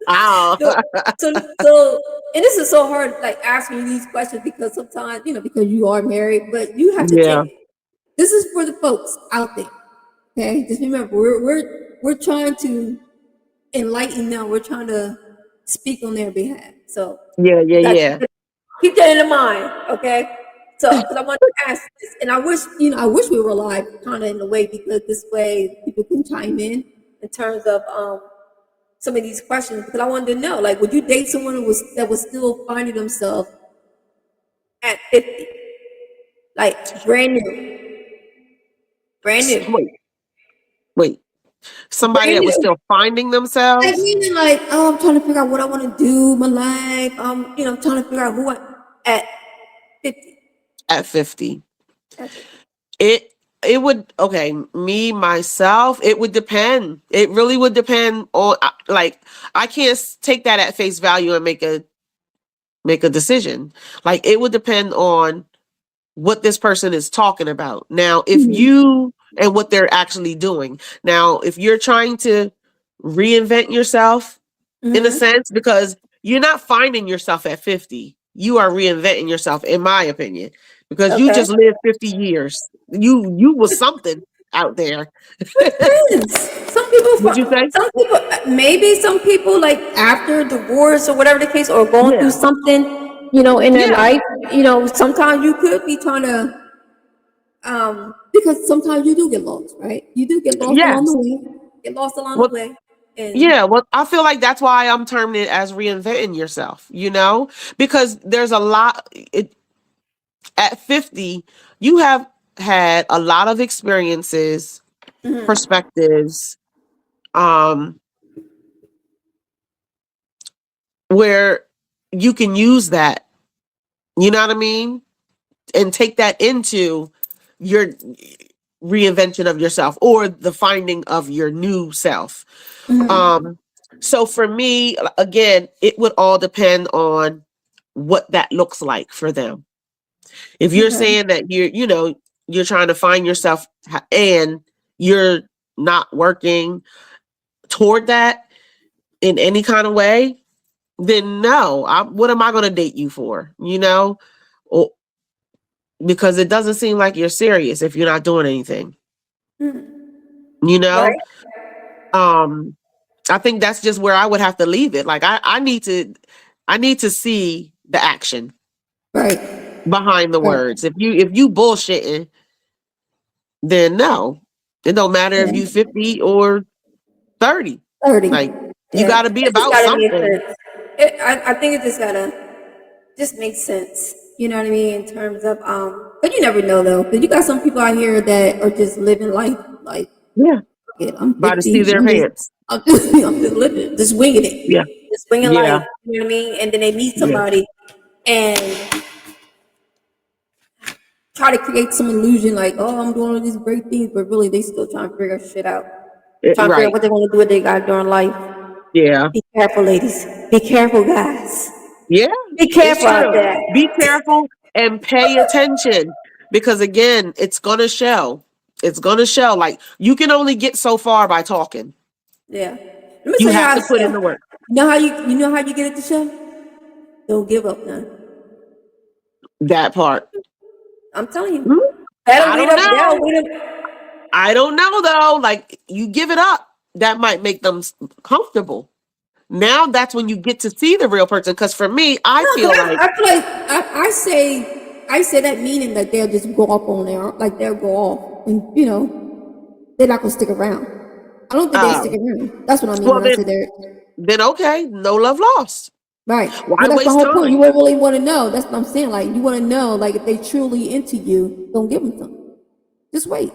Speaker 3: Ah.
Speaker 2: So, so, and this is so hard, like asking you these questions because sometimes, because you are married, but you have to
Speaker 3: Yeah.
Speaker 2: take. This is for the folks out there. Okay, just remember, we're trying to enlighten them. We're trying to speak on their behalf. So
Speaker 3: Yeah. Yeah.
Speaker 2: you got
Speaker 3: Yeah.
Speaker 2: keep that in mind. Okay. So, because I want to ask this, and I wish we were live, kind of in a way, because this way people can chime in terms of some of these questions because I wanted to know, like, would you date someone that was still finding themselves at 50, like brand new,
Speaker 3: Wait. Wait. Somebody
Speaker 2: brand
Speaker 3: that was
Speaker 2: new?
Speaker 3: still finding
Speaker 2: Like
Speaker 3: themselves
Speaker 2: meaning, like, oh, I'm trying to figure out what I want to do in my life. I'm trying to figure out who I at 50.
Speaker 3: at 50.
Speaker 2: At 50.
Speaker 3: It it would, okay, me myself, it would depend. It really would depend on, like, I can't take that at face value and make a decision. Like, it would depend on what this person is talking about. Now, if you and what they're actually doing. Now, if you're trying to reinvent yourself in a
Speaker 2: Mm-hmm.
Speaker 3: sense, because you're not finding yourself at 50, you are reinventing yourself, in my opinion, because you
Speaker 2: Okay.
Speaker 3: just lived 50 years. You was something out there.
Speaker 2: Depends.
Speaker 3: Would you say?
Speaker 2: Some people, maybe some people like after divorce or whatever the case, or going through
Speaker 3: Yeah.
Speaker 2: something, in their
Speaker 3: Yeah.
Speaker 2: life. Sometimes you could be trying to, because sometimes you do get lost, right? You do get lost along
Speaker 3: Yes.
Speaker 2: the way. Get lost along the
Speaker 3: Well,
Speaker 2: way, and
Speaker 3: yeah. Well, I feel like that's why I'm terming it as reinventing yourself, because there's a lot. At 50, you have had a lot of experiences, perspectives, um, where you can use that, you know what I mean? And take that into your reinvention of yourself or the finding of your new self. Um, so for me, again, it would all depend on what that looks like for them. If you're
Speaker 2: okay,
Speaker 3: saying that you're trying to find yourself and you're not working toward that in any kind of way, then no, what am I going to date you for? Or, because it doesn't seem like you're serious if you're not doing anything. You know,
Speaker 2: right,
Speaker 3: um, I think that's just where I would have to leave it. Like I need to see the action
Speaker 2: right,
Speaker 3: behind the
Speaker 2: right,
Speaker 3: words. If you bullshitting, then no. It don't matter if
Speaker 2: yeah,
Speaker 3: you 50 or 30.
Speaker 2: 30.
Speaker 3: Like, you
Speaker 2: Yeah,
Speaker 3: got to be
Speaker 2: it just
Speaker 3: about
Speaker 2: gotta make
Speaker 3: something.
Speaker 2: sense. I think it just gotta just make sense. You know what I mean? In terms of but you never know though, because you got some people out here that are just living life like,
Speaker 3: Yeah.
Speaker 2: yeah, I'm
Speaker 3: By the seat
Speaker 2: 50.
Speaker 3: of their pants.
Speaker 2: I'm just living, just winging
Speaker 3: Yeah.
Speaker 2: it, just winging
Speaker 3: Yeah.
Speaker 2: life. You know what I mean? And then they meet
Speaker 3: Yeah.
Speaker 2: somebody and try to create some illusion, like, oh, I'm doing all these great things, but really they still trying to figure shit out, trying to figure out
Speaker 3: Right.
Speaker 2: what they want to do, what they got during life.
Speaker 3: Yeah.
Speaker 2: Be careful, ladies. Be careful, guys.
Speaker 3: Yeah.
Speaker 2: Be
Speaker 3: It's
Speaker 2: careful out
Speaker 3: true.
Speaker 2: there.
Speaker 3: Be careful and pay attention, because again, it's going to show. It's gonna show. Like, you can only get so far by talking.
Speaker 2: Yeah. Let me
Speaker 3: You
Speaker 2: tell you
Speaker 3: have
Speaker 2: how
Speaker 3: to
Speaker 2: it's
Speaker 3: put in
Speaker 2: show.
Speaker 3: the work.
Speaker 2: You know how you get it to show? Don't give up none.
Speaker 3: That part.
Speaker 2: I'm telling
Speaker 3: Hmm?
Speaker 2: you. That'll
Speaker 3: I
Speaker 2: wait
Speaker 3: don't
Speaker 2: up. That'll
Speaker 3: know.
Speaker 2: wait up.
Speaker 3: I don't know though. Like, you give it up, that might make them comfortable. Now that's when you get to see the real person. Because for me, I
Speaker 2: No,
Speaker 3: feel
Speaker 2: because
Speaker 3: like,
Speaker 2: I feel like I say that meaning that they'll just go up on there, like they'll go off, and they're not gonna stick around. I don't think they stick
Speaker 3: oh,
Speaker 2: around. That's what I mean
Speaker 3: well
Speaker 2: when I say
Speaker 3: then,
Speaker 2: they're
Speaker 3: okay, no love lost.
Speaker 2: right.
Speaker 3: Why
Speaker 2: But that's the
Speaker 3: waste
Speaker 2: whole point. You
Speaker 3: time?
Speaker 2: won't really want to know. That's what I'm saying. Like you want to know, like if they truly into you, don't give them something. Just wait.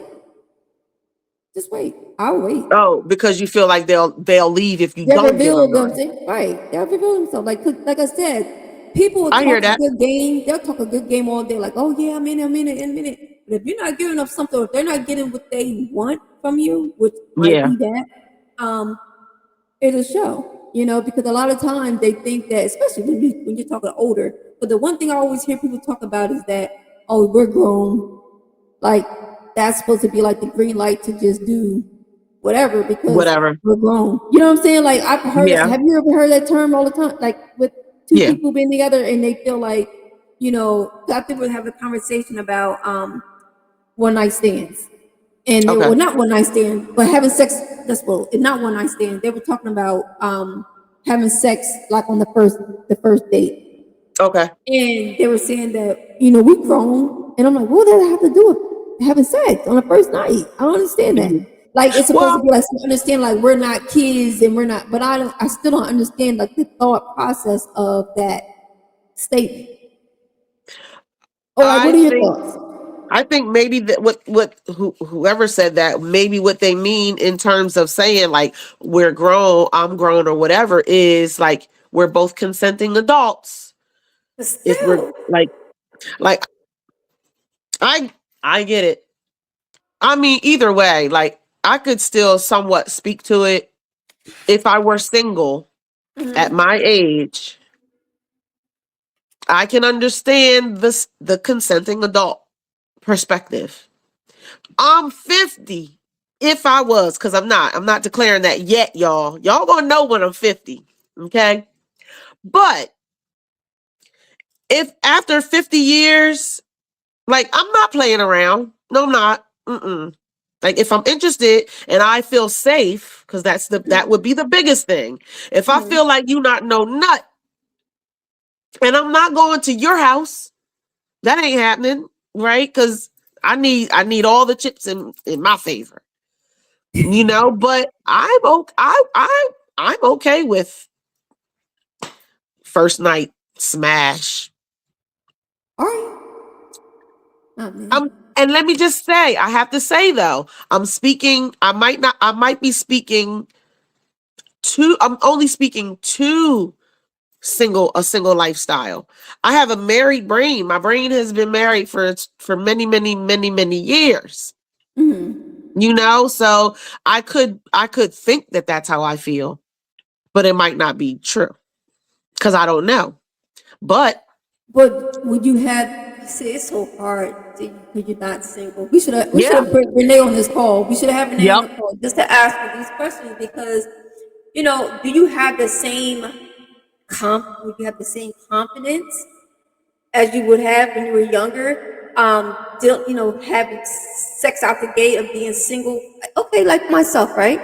Speaker 2: Just wait. I'll wait.
Speaker 3: Oh, because you feel like they'll leave if you
Speaker 2: They
Speaker 3: don't give
Speaker 2: reveal
Speaker 3: them money.
Speaker 2: themselves, right? They'll reveal themselves. Like I said, people will
Speaker 3: I hear
Speaker 2: talk a
Speaker 3: that.
Speaker 2: good game. They'll talk a good game all day. Like, oh yeah, I'm in it, I'm in it. But if you're not giving up something, or if they're not getting what they want from you, which might
Speaker 3: Yeah.
Speaker 2: be that, um, it'll show. Because a lot of times they think that, especially when you're talking older. But the one thing I always hear people talk about is that, oh, we're grown. Like that's supposed to be like the green light to just do whatever because
Speaker 3: Whatever.
Speaker 2: we're grown. You know what I'm saying? Like I've heard.
Speaker 3: Yeah.
Speaker 2: Have you ever heard that term all the time? Like with two
Speaker 3: Yeah.
Speaker 2: people being together and they feel like, 'cause I think we'll have a conversation about one night stands. And they
Speaker 3: Okay.
Speaker 2: were not one night stand, but having sex. That's well, not one night stand. They were talking about having sex like on the first date.
Speaker 3: Okay.
Speaker 2: And they were saying that, we grown. And I'm like, what does that have to do with having sex on the first night? I don't understand that.
Speaker 3: Mhm.
Speaker 2: Like it's supposed to
Speaker 3: Well,
Speaker 2: be like so understand like we're not kids and we're not, but I still don't understand like the thought process of that statement. Or like what
Speaker 3: I
Speaker 2: are your
Speaker 3: think
Speaker 2: thoughts?
Speaker 3: I think maybe that whoever said that, maybe what they mean in terms of saying like we're grown, I'm grown, or whatever, is like we're both consenting adults.
Speaker 2: But
Speaker 3: If we're
Speaker 2: still,
Speaker 3: like I I get it. I mean, either way, like I could still somewhat speak to it if I were single at
Speaker 2: mhm,
Speaker 3: my age. I can understand the consenting adult perspective. I'm 50. If I was, because I'm not declaring that yet, y'all. Y'all gonna know when I'm 50. Okay. But if after 50 years, like I'm not playing around. No, I'm not. Mm-mm. Like if I'm interested and I feel safe, because that would be the biggest thing. If I
Speaker 2: mhm.
Speaker 3: feel like you not no nut and I'm not going to your house, that ain't happening, right? Because I need all the chips in my favor. But I'm okay with first night smash.
Speaker 2: All right. Oh man.
Speaker 3: And let me just say, I have to say though, I might be speaking I'm only speaking to a single lifestyle. I have a married brain. My brain has been married for many, many, many, many years.
Speaker 2: Mhm.
Speaker 3: So I could think that that's how I feel, but it might not be true because I don't know. But
Speaker 2: But would you have? See, it's so hard when you're not single. We should have
Speaker 3: yeah,
Speaker 2: put Renee on this call. We should have Renee on
Speaker 3: yep.
Speaker 2: the call just to ask her these questions because, do you have the same would you have the same confidence as you would have when you were younger? Having sex out the gate of being single. Okay, like myself, right?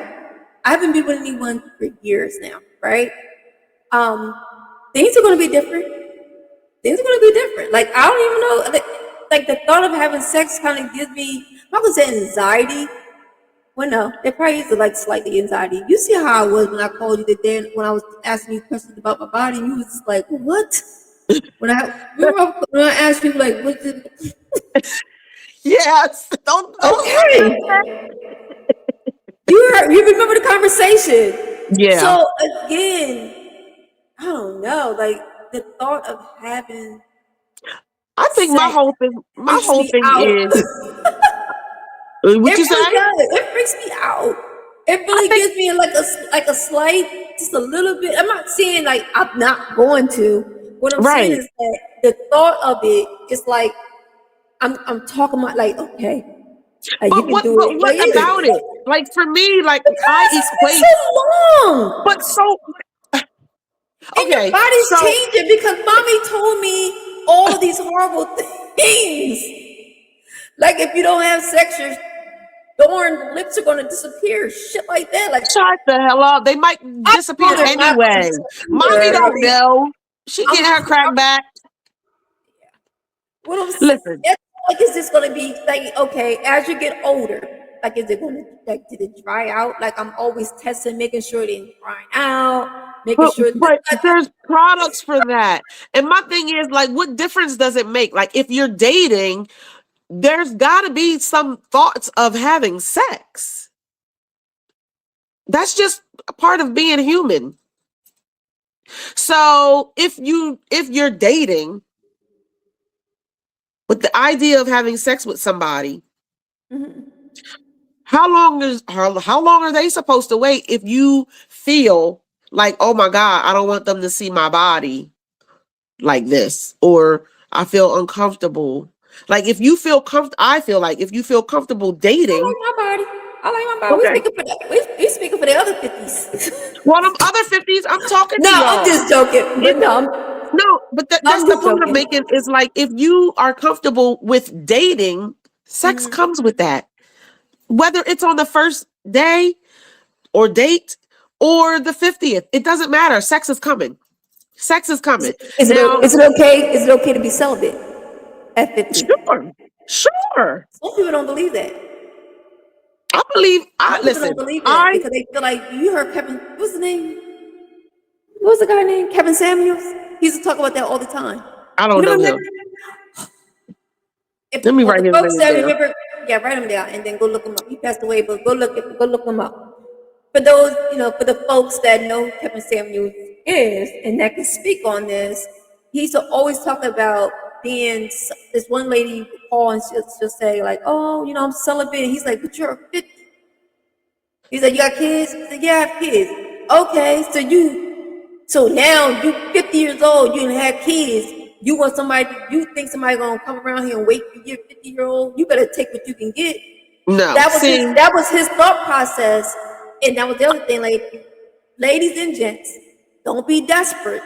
Speaker 2: I haven't been with anyone for years now, right? Um, things are going to be different. Things are going to be different. Like I don't even know. Like the thought of having sex kind of gives me. I'm not gonna say anxiety. Well, no, it probably is like slightly anxiety. You see how I was when I called you the day when I was asking you questions about my body, and you was just like, "What?" When I remember when I asked you like, "What?"
Speaker 3: Yes. Don't say
Speaker 2: Okay, you remember the conversation.
Speaker 3: yeah.
Speaker 2: So again, I don't know. Like the thought of having
Speaker 3: I think my
Speaker 2: sex
Speaker 3: whole thing my
Speaker 2: freaks
Speaker 3: whole
Speaker 2: me
Speaker 3: thing
Speaker 2: out.
Speaker 3: is what
Speaker 2: It
Speaker 3: you say?
Speaker 2: really does. It freaks me out. It
Speaker 3: I
Speaker 2: really
Speaker 3: think
Speaker 2: gives me like a slight, just a little bit. I'm not saying like I'm not going to. What I'm saying
Speaker 3: right.
Speaker 2: is that the thought of it is like I'm talking about like okay. You can do
Speaker 3: But
Speaker 2: it.
Speaker 3: what about it? Like for me, like I
Speaker 2: Because it's been
Speaker 3: equate,
Speaker 2: so long.
Speaker 3: but so
Speaker 2: And your
Speaker 3: okay,
Speaker 2: body's
Speaker 3: so
Speaker 2: changing because mommy told me all of these horrible things. Like if you don't have sex, your darn lips are going to disappear. Shit like that. Like
Speaker 3: shut the hell up. They might
Speaker 2: I know
Speaker 3: disappear
Speaker 2: they're not going to
Speaker 3: anyway. Mommy
Speaker 2: disappear. I
Speaker 3: don't
Speaker 2: mean,
Speaker 3: know. She
Speaker 2: I'm,
Speaker 3: getting her crack back.
Speaker 2: what I'm
Speaker 3: Listen,
Speaker 2: it's like, is this going to be like okay as you get older? Like, is it going to like did it dry out? Like I'm always testing, making sure it ain't drying out, making sure.
Speaker 3: but there's products for that. And my thing is like, what difference does it make? Like if you're dating, there's got to be some thoughts of having sex. That's just a part of being human. So if you're dating with the idea of having sex with somebody,
Speaker 2: Mhm.
Speaker 3: how long are they supposed to wait if you feel like, oh my God, I don't want them to see my body like this, or I feel uncomfortable. Like if you feel comfortable, I feel like if you feel comfortable
Speaker 2: I
Speaker 3: dating,
Speaker 2: like my body. I like my body. We
Speaker 3: okay.
Speaker 2: speaking for that. We speaking for the other 50s.
Speaker 3: Well, them other 50s, I'm talking
Speaker 2: No,
Speaker 3: to
Speaker 2: I'm
Speaker 3: y'all.
Speaker 2: just joking.
Speaker 3: If
Speaker 2: But no,
Speaker 3: no, but that's
Speaker 2: I'm
Speaker 3: the
Speaker 2: just
Speaker 3: point I'm
Speaker 2: joking.
Speaker 3: making is like if you are comfortable with dating, sex
Speaker 2: Mhm.
Speaker 3: comes with that. Whether it's on the first day or date or the 50th, it doesn't matter. Sex is coming. Sex is coming. Now,
Speaker 2: Is it okay? Is it okay to be celibate at 50?
Speaker 3: sure, sure.
Speaker 2: Some people don't believe that.
Speaker 3: I
Speaker 2: Some people don't
Speaker 3: listen,
Speaker 2: believe that
Speaker 3: I
Speaker 2: because they feel like you heard Kevin. What's his name? What was the guy name? Kevin Samuels. He used to talk about that all the time.
Speaker 3: I
Speaker 2: You
Speaker 3: don't
Speaker 2: know
Speaker 3: know
Speaker 2: what I
Speaker 3: him.
Speaker 2: mean? If
Speaker 3: Let me
Speaker 2: for
Speaker 3: write
Speaker 2: the
Speaker 3: his
Speaker 2: folks
Speaker 3: name
Speaker 2: that
Speaker 3: down.
Speaker 2: remember, yeah, write him down and then go look him up. He passed away, but go look him up. For those, for the folks that know who Kevin Samuels is and that can speak on this, he used to always talk about being this one lady would call and she'll say like, oh, I'm celibate. He's like, but you're 50. He's like, you got kids? He said, yeah, I have kids. Okay, so now you 50 years old, you didn't have kids. You think somebody gonna come around here and wait for your 50-year-old? You better take what you can get.
Speaker 3: No, see,
Speaker 2: That was his thought process, and that was the other thing. Like, ladies and gents, don't be desperate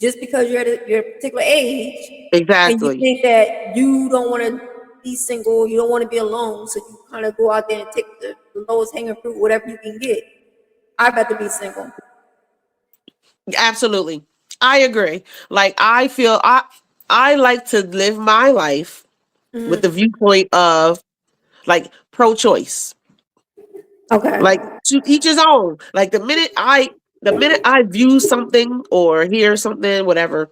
Speaker 2: just because you're at your particular age, and you
Speaker 3: exactly.
Speaker 2: think that you don't want to be single, you don't want to be alone, so you kind of go out there and take the lowest hanging fruit, whatever you can get. I'd rather be single.
Speaker 3: Absolutely. I agree. Like I like to live my life with the viewpoint of like pro-choice. Like
Speaker 2: Okay.
Speaker 3: to each his own. Like the minute I view something or hear something, whatever,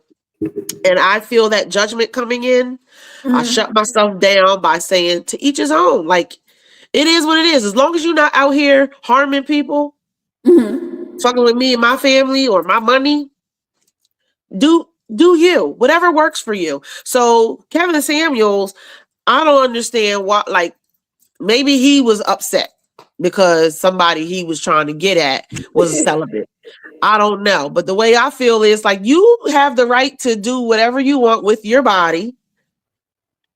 Speaker 3: and I feel that judgment coming in, I shut myself down by saying to each his own. Like it is what it is. As long as you're not out here harming people, fucking with me and my family or my money, do you. Whatever works for you. So Kevin Samuels, I don't understand why, like maybe he was upset because somebody he was trying to get at was a celibate. I don't know. But the way I feel is like you have the right to do whatever you want with your body.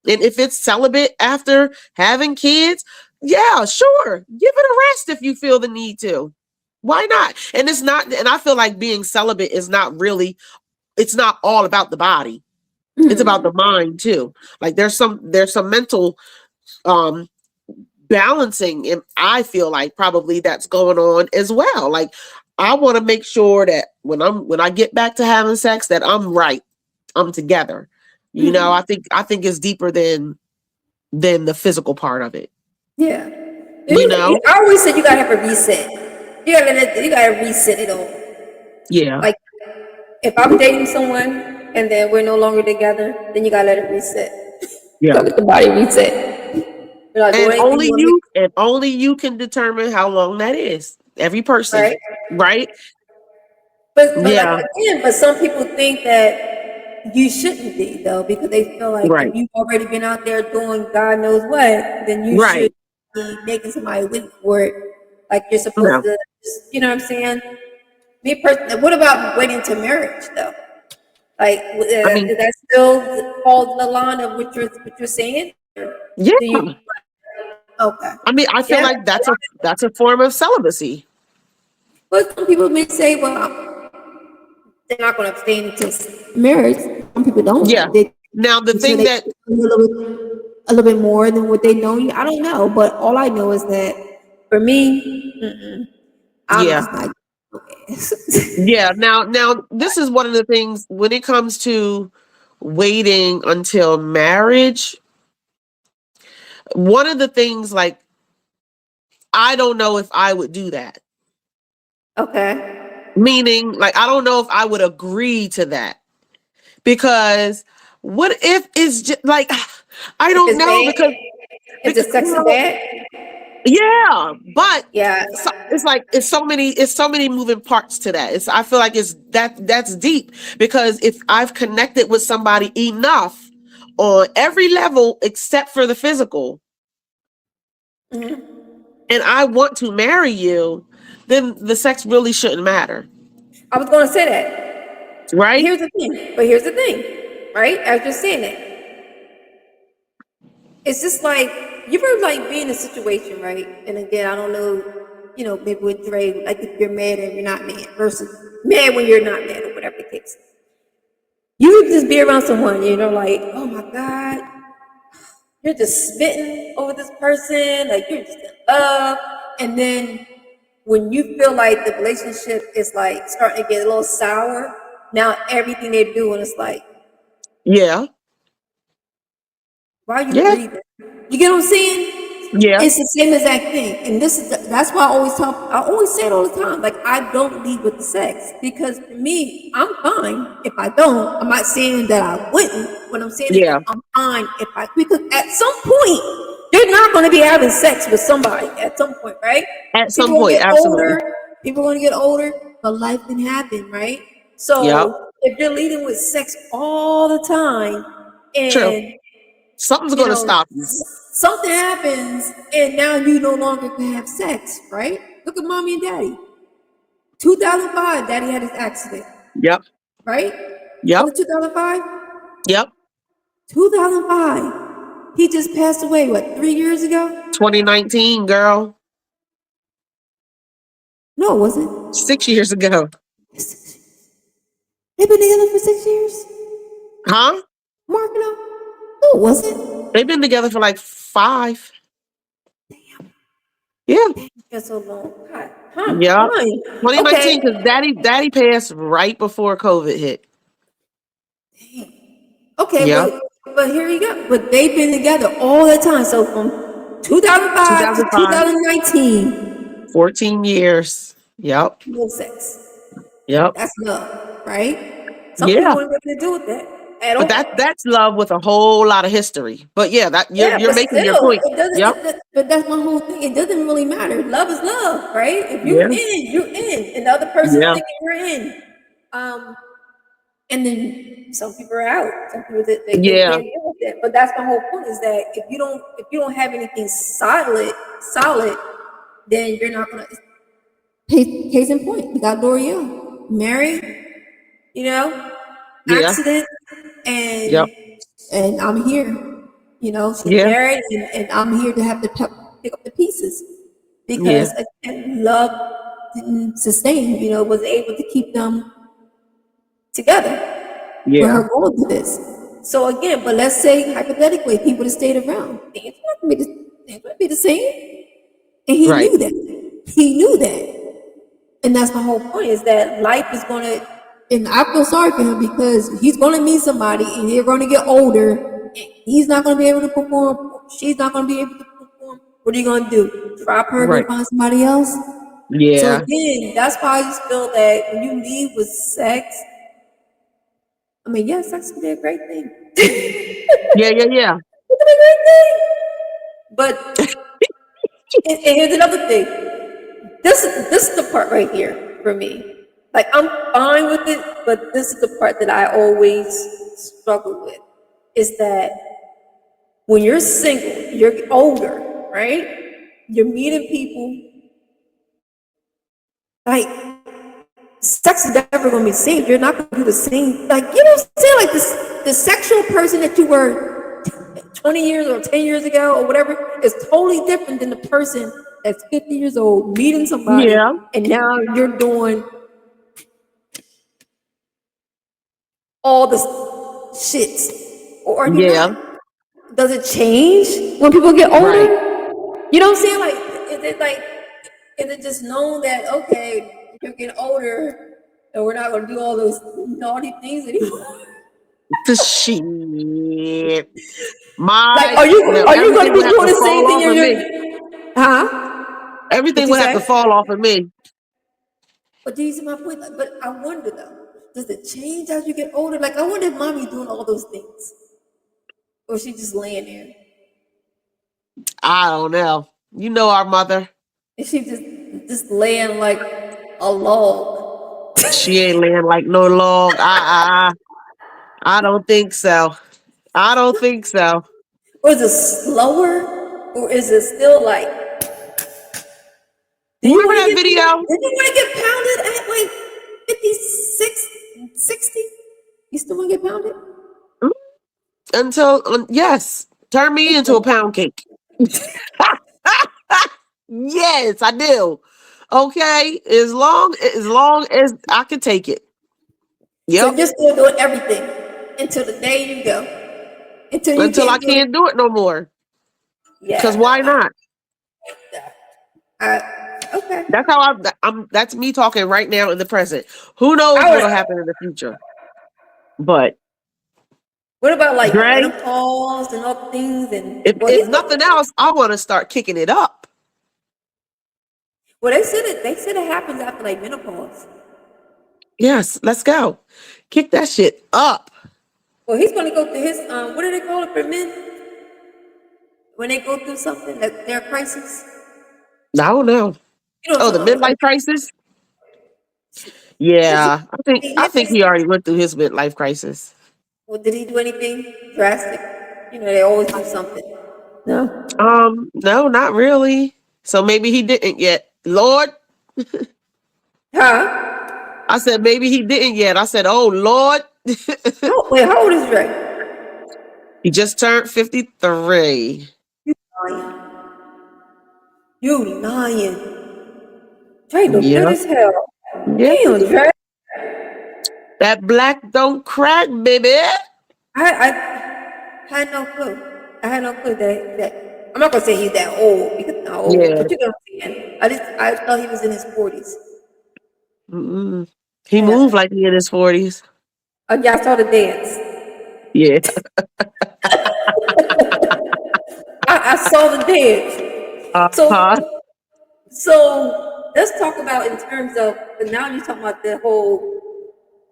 Speaker 3: And if it's celibate after having kids, yeah, sure. Give it a rest if you feel the need to. Why not? And I feel like being celibate is not really, it's not all about the body. It's about the mind too. Like there's some mental um balancing, and I feel like probably that's going on as well. Like I want to make sure that when I get back to having sex that I'm right. I'm together. I think it's deeper than the physical part of it.
Speaker 2: Yeah.
Speaker 3: You know?
Speaker 2: I always said you gotta have a reset. You gotta reset it all.
Speaker 3: Yeah.
Speaker 2: Like if I'm dating someone and then we're no longer together, then you gotta let it reset. You
Speaker 3: Yeah.
Speaker 2: gotta let the body reset. You're not doing
Speaker 3: And
Speaker 2: anything
Speaker 3: only
Speaker 2: you want to
Speaker 3: you and only you can determine how long that is. Every person,
Speaker 2: right?
Speaker 3: right?
Speaker 2: But like
Speaker 3: Yeah.
Speaker 2: again, but some people think that you shouldn't be though, because they feel like if
Speaker 3: Right.
Speaker 2: you've already been out there doing God knows what, then you should
Speaker 3: Right.
Speaker 2: be making somebody wait for it. Like you're supposed
Speaker 3: No.
Speaker 2: to, you know what I'm saying? Me personally, what about waiting to marriage though? Like,
Speaker 3: I mean,
Speaker 2: is that still falls in the line of what you're saying? Do you
Speaker 3: yeah.
Speaker 2: Okay.
Speaker 3: I mean, I feel
Speaker 2: Yeah.
Speaker 3: like that's a form of celibacy.
Speaker 2: But some people may say, well, they're not going to abstain until marriage. Some people
Speaker 3: Yeah.
Speaker 2: don't. They
Speaker 3: Now the
Speaker 2: until
Speaker 3: thing
Speaker 2: they
Speaker 3: that
Speaker 2: a little bit more than what they know you. I don't know, but all I know is that for me, I'm
Speaker 3: yeah.
Speaker 2: just not. Okay.
Speaker 3: Yeah. Now this is one of the things when it comes to waiting until marriage. One of the things like I don't know if I would do that.
Speaker 2: Okay.
Speaker 3: Meaning like I don't know if I would agree to that because what if it's just like I
Speaker 2: If
Speaker 3: don't
Speaker 2: it's
Speaker 3: know
Speaker 2: bad, if the sex is
Speaker 3: well,
Speaker 2: bad,
Speaker 3: yeah, but
Speaker 2: yeah.
Speaker 3: it's like it's so many moving parts to that. It's I feel like it's that's deep because if I've connected with somebody enough on every level except for the physical and I want to marry you, then the sex really shouldn't matter,
Speaker 2: I was going to say that.
Speaker 3: right?
Speaker 2: Here's the thing, right? I was just saying it. It's just like you ever like be in a situation, right? And again, I don't know, maybe with Dre, like if you're mad and you're not mad versus mad when you're not mad or whatever the case. You would just be around someone, like, oh my God, you're just smitten over this person, like you're just in love. And then when you feel like the relationship is like starting to get a little sour, now everything they're doing is like,
Speaker 3: Yeah.
Speaker 2: why are you
Speaker 3: Yeah.
Speaker 2: breathing? You get what I'm saying?
Speaker 3: Yeah.
Speaker 2: It's the same exact thing, and that's why I always say it all the time. Like I don't lead with the sex because for me, I'm fine if I don't. I'm not saying that I wouldn't. What I'm saying is that
Speaker 3: Yeah.
Speaker 2: I'm fine if I because at some point you're not going to be having sex with somebody at some point, right?
Speaker 3: At some
Speaker 2: People will
Speaker 3: point,
Speaker 2: get
Speaker 3: absolutely.
Speaker 2: older. People are going to get older, but life can happen, right?
Speaker 3: Yep.
Speaker 2: So if you're leading with sex all the time,
Speaker 3: True.
Speaker 2: and
Speaker 3: Something's
Speaker 2: you
Speaker 3: going to
Speaker 2: know,
Speaker 3: stop you.
Speaker 2: something happens and now you no longer can have sex, right? Look at mommy and daddy. 2005, daddy had his accident,
Speaker 3: Yep.
Speaker 2: right?
Speaker 3: Yep.
Speaker 2: Was it 2005?
Speaker 3: Yep.
Speaker 2: 2005. He just passed away, what, 3 years ago?
Speaker 3: 2019, girl.
Speaker 2: No, it wasn't.
Speaker 3: 6 years ago.
Speaker 2: They've been together for 6 years?
Speaker 3: Huh?
Speaker 2: Mark, no? No, it wasn't.
Speaker 3: They've been together for like 5. Yeah.
Speaker 2: That's so long. God,
Speaker 3: Yep.
Speaker 2: fine.
Speaker 3: 2019, because
Speaker 2: Okay.
Speaker 3: daddy passed right before COVID hit.
Speaker 2: Okay,
Speaker 3: Yep.
Speaker 2: but here you go. But they've been together all the time. So from 2005 to
Speaker 3: 2005,
Speaker 2: 2019,
Speaker 3: 14 years. Yep.
Speaker 2: no sex.
Speaker 3: Yep.
Speaker 2: That's love, right? Some people
Speaker 3: Yeah.
Speaker 2: wouldn't be able to do with that at
Speaker 3: But
Speaker 2: all.
Speaker 3: that's love with a whole lot of history. But yeah, that
Speaker 2: Yeah,
Speaker 3: you're
Speaker 2: but
Speaker 3: making your
Speaker 2: still,
Speaker 3: point.
Speaker 2: it doesn't.
Speaker 3: Yep.
Speaker 2: But that's my whole thing. It doesn't really matter. Love is love, right? If you're
Speaker 3: Yeah.
Speaker 2: in, you're in, and the other person
Speaker 3: Yeah.
Speaker 2: thinking you're in. Um, and then some people are out. Some people they
Speaker 3: Yeah.
Speaker 2: can't deal with it. But that's my whole point is that if you don't have anything solid, then you're not gonna. Case in point, we got L'Oreal married, you know,
Speaker 3: Yeah.
Speaker 2: accident,
Speaker 3: Yep.
Speaker 2: and I'm here. She's
Speaker 3: Yeah.
Speaker 2: married, and I'm here to have to pick up the pieces
Speaker 3: Yeah.
Speaker 2: because again, love didn't sustain. Was able to keep them together with
Speaker 3: Yeah.
Speaker 2: her going through this. So again, but let's say hypothetically, people that stayed around, things would be the same, and he
Speaker 3: Right.
Speaker 2: knew that. He knew that, and that's my whole point: is that life is going to. And I feel sorry for him because he's going to meet somebody, and they're going to get older. And he's not going to be able to perform. She's not going to be able to perform. What are you going to do? Drop her, go
Speaker 3: Right.
Speaker 2: find somebody else? So
Speaker 3: Yeah.
Speaker 2: again, that's why I just feel that when you leave with sex, I mean, yeah, sex can be a great thing.
Speaker 3: Yeah. Yeah. Yeah.
Speaker 2: It can be a great thing. But and here's another thing. This is the part right here for me. Like I'm fine with it, but this is the part that I always struggle with. Is that when you're single, you're older, right? You're meeting people. Like sex is never going to be the same. You're not going to do the same. Like what I'm saying? Like the sexual person that you were 20 years or 10 years ago or whatever, is totally different than the person that's 50 years old meeting somebody,
Speaker 3: Yeah.
Speaker 2: and now you're doing all the shits, or are you
Speaker 3: Yeah.
Speaker 2: not? Does it change when people get
Speaker 3: Right.
Speaker 2: older? You know what I'm saying? Is it just known that okay, you're getting older, and we're not gonna do all those naughty things anymore?
Speaker 3: The shit.
Speaker 2: Like,
Speaker 3: My
Speaker 2: are you
Speaker 3: no,
Speaker 2: are you
Speaker 3: everything
Speaker 2: gonna
Speaker 3: would
Speaker 2: be
Speaker 3: have
Speaker 2: doing
Speaker 3: to
Speaker 2: the same
Speaker 3: fall
Speaker 2: thing?
Speaker 3: off of me.
Speaker 2: Huh? What
Speaker 3: Everything
Speaker 2: you
Speaker 3: would have to
Speaker 2: say?
Speaker 3: fall off of me.
Speaker 2: But do you see my point? But I wonder though, does it change as you get older? Like, I wonder if mommy's doing all those things, or she just laying there,
Speaker 3: I don't know. You know our mother.
Speaker 2: and she just laying like a log.
Speaker 3: She ain't laying like no log. I don't think so. I don't think so.
Speaker 2: Or is it slower? Or is it still like, do you
Speaker 3: Remember
Speaker 2: want to
Speaker 3: that
Speaker 2: get
Speaker 3: video?
Speaker 2: did you want to get pounded at like 56, 60? You still want to get pounded?
Speaker 3: Mm, Until yes, turn me into a pound cake. Yes, I do. Okay, as long as I can take it.
Speaker 2: So
Speaker 3: Yep.
Speaker 2: you're still doing everything until the day you go. Until you
Speaker 3: Until I
Speaker 2: can't do it.
Speaker 3: can't do it no more. Cause why
Speaker 2: Yeah.
Speaker 3: not?
Speaker 2: Okay.
Speaker 3: That's how I'm. That's me talking right now in the present. Who knows
Speaker 2: I would
Speaker 3: what'll happen in the future? But
Speaker 2: what about like
Speaker 3: Dre,
Speaker 2: menopause and all things and
Speaker 3: if
Speaker 2: well
Speaker 3: if
Speaker 2: he's
Speaker 3: nothing
Speaker 2: going
Speaker 3: else, I want to start kicking it up.
Speaker 2: well they said it happens after like menopause.
Speaker 3: Yes, let's go. Kick that shit up.
Speaker 2: Well he's gonna go through his what do they call it for men? When they go through something that their crisis?
Speaker 3: I don't know.
Speaker 2: You know what
Speaker 3: Oh,
Speaker 2: I'm
Speaker 3: the
Speaker 2: talking about.
Speaker 3: midlife crisis.
Speaker 2: Did
Speaker 3: Yeah, I think
Speaker 2: he
Speaker 3: he already went through his midlife crisis.
Speaker 2: well, did he do anything drastic? You know, they always do something. No.
Speaker 3: No, not really. So maybe he didn't yet. Lord,
Speaker 2: Huh?
Speaker 3: I said maybe he didn't yet. I said, oh Lord,
Speaker 2: How old is Ray?
Speaker 3: he just turned 53.
Speaker 2: Lying. You lying. Dre look good
Speaker 3: Yeah,
Speaker 2: as hell.
Speaker 3: yeah.
Speaker 2: Damn, Dre.
Speaker 3: That black don't crack, baby.
Speaker 2: I had no clue. I had no clue that I'm not gonna say he's that old because not old,
Speaker 3: Yeah.
Speaker 2: but you know what I'm saying. I thought he was in his 40s.
Speaker 3: Mm-mm. He moved
Speaker 2: Yeah.
Speaker 3: like he in his 40s.
Speaker 2: Yeah, I saw the dance.
Speaker 3: Yeah.
Speaker 2: I saw the dance.
Speaker 3: Uh-huh.
Speaker 2: So let's talk about in terms of. But now you're talking about the whole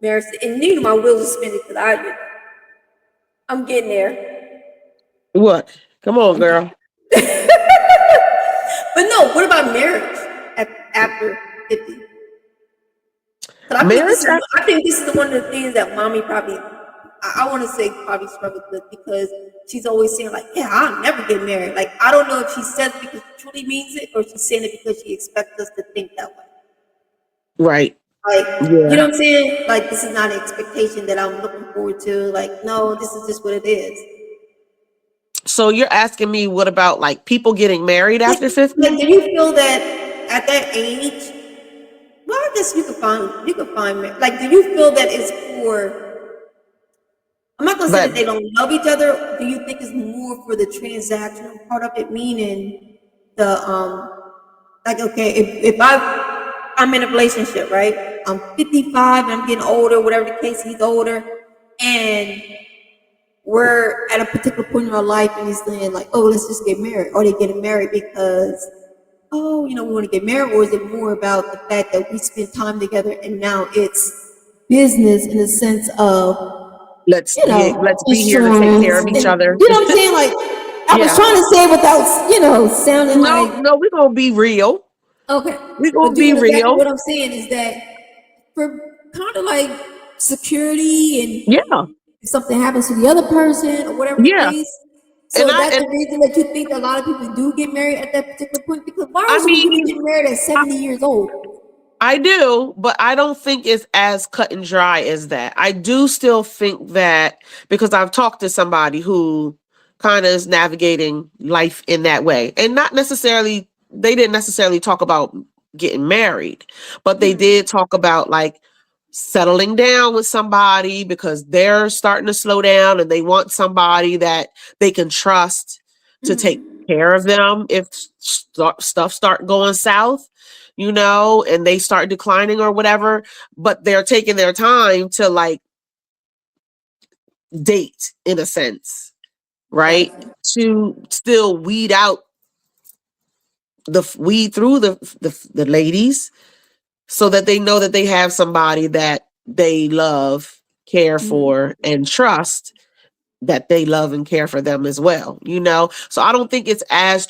Speaker 2: marriage, and you know my wheels are spinning because I'm getting there.
Speaker 3: What? Come on, girl.
Speaker 2: But no, what about marriage after 50? But
Speaker 3: Marriage?
Speaker 2: I think this is one of the things that mommy probably I want to say probably struggled with because she's always saying like, yeah, I'll never get married. Like I don't know if she says it because she truly means it or she's saying it because she expects us to think that way.
Speaker 3: Right.
Speaker 2: Like, you
Speaker 3: Yeah.
Speaker 2: know what I'm saying? Like this is not an expectation that I'm looking forward to. Like, no, this is just what it is.
Speaker 3: So you're asking me what about like people getting married
Speaker 2: Like,
Speaker 3: after 50?
Speaker 2: like do you feel that at that age, well, I guess you could find like do you feel that it's for I'm not gonna say
Speaker 3: But
Speaker 2: that they don't love each other. Do you think it's more for the transactional part of it, meaning the like okay, if I'm in a relationship, right? I'm 55 and I'm getting older, whatever the case, he's older, and we're at a particular point in our life, and he's saying like, oh, let's just get married, or they getting married because oh, you know, we want to get married, or is it more about the fact that we spend time together and now it's business in the sense of you know,
Speaker 3: let's be here to take care
Speaker 2: insurance,
Speaker 3: of
Speaker 2: and
Speaker 3: each other.
Speaker 2: you know what I'm saying? Like, I was
Speaker 3: Yeah.
Speaker 2: trying to say it without, you know, sounding
Speaker 3: No,
Speaker 2: like
Speaker 3: no, we're gonna be real.
Speaker 2: okay,
Speaker 3: We're
Speaker 2: but
Speaker 3: gonna
Speaker 2: do you
Speaker 3: be
Speaker 2: know exactly
Speaker 3: real.
Speaker 2: what I'm saying? Is that for kind of like security and
Speaker 3: Yeah.
Speaker 2: if something happens to the other person or whatever the
Speaker 3: Yeah.
Speaker 2: case. So
Speaker 3: And
Speaker 2: is
Speaker 3: I
Speaker 2: that
Speaker 3: and
Speaker 2: the reason that you think a lot of people do get married at that particular point? Because why
Speaker 3: I
Speaker 2: else would you be
Speaker 3: mean
Speaker 2: getting married at 70 years old?
Speaker 3: I do, but I don't think it's as cut and dry as that. I do still think that because I've talked to somebody who kind of is navigating life in that way. And not necessarily, they didn't necessarily talk about getting married, but they did talk about like settling down with somebody because they're starting to slow down and they want somebody that they can trust to take care of them if stuff start going south, and they start declining or whatever, but they're taking their time to like date in a sense, right?
Speaker 2: Gotcha.
Speaker 3: To still weed through the ladies so that they know that they have somebody that they love, care for, and trust, that they love and care for them as well, So I don't think it's as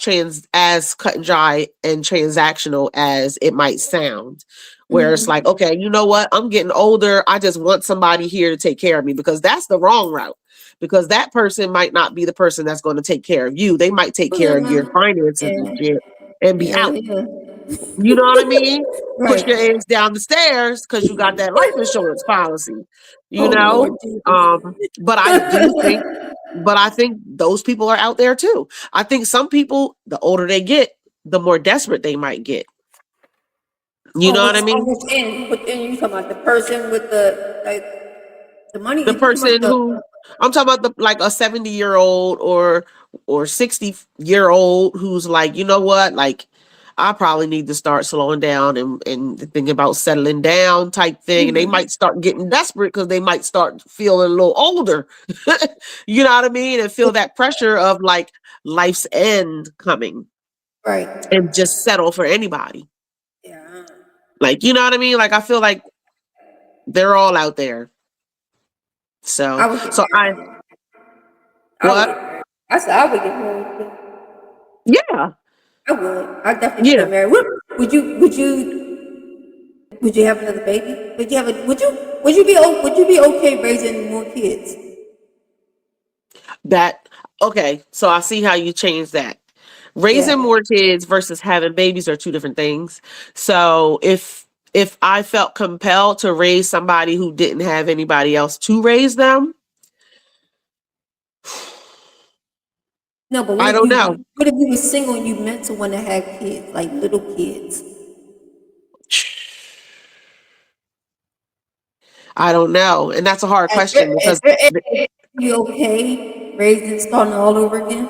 Speaker 3: cut and dry and transactional as it might sound, where it's like, okay, you know what? I'm getting older. I just want somebody here to take care of me, because that's the wrong route. Because that person might not be the person that's going to take care of you. They might take care of your finances and
Speaker 2: Yeah,
Speaker 3: shit and be
Speaker 2: yeah,
Speaker 3: out.
Speaker 2: yeah.
Speaker 3: You know what I mean? Push
Speaker 2: Right.
Speaker 3: your ass down the stairs because you got that life insurance policy, you
Speaker 2: Oh Lord
Speaker 3: know?
Speaker 2: Jesus.
Speaker 3: But I do think, but I think those people are out there too. I think some people, the older they get, the more desperate they might get. You know what I mean?
Speaker 2: Which end you talking about? The person with the like the money?
Speaker 3: The
Speaker 2: You talking about
Speaker 3: person who I'm talking about, the like a 70-year-old or 60-year-old who's like, you know what, like I probably need to start slowing down and thinking about settling down type thing. And they might start getting desperate because they might start feeling a little older. You know what I mean? And feel that pressure of like life's end coming
Speaker 2: right?
Speaker 3: and just settle for anybody.
Speaker 2: Yeah.
Speaker 3: Like, you know what I mean? Like I feel like they're all out there.
Speaker 2: I
Speaker 3: So
Speaker 2: would get
Speaker 3: so I
Speaker 2: married. I would
Speaker 3: what?
Speaker 2: get married. I said I would get married.
Speaker 3: Yeah.
Speaker 2: I would. I definitely would
Speaker 3: Yeah.
Speaker 2: get married. Would you have another baby? Would you have a would you be okay raising more kids?
Speaker 3: That okay, so I see how you change that. Raising
Speaker 2: Yeah.
Speaker 3: more kids versus having babies are two different things. So if I felt compelled to raise somebody who didn't have anybody else to raise them,
Speaker 2: No, but
Speaker 3: I don't know.
Speaker 2: what if you were single and you met someone that had kids, like little kids?
Speaker 3: I don't know. And that's a hard question
Speaker 2: At
Speaker 3: because
Speaker 2: your age, you okay raising starting all over again?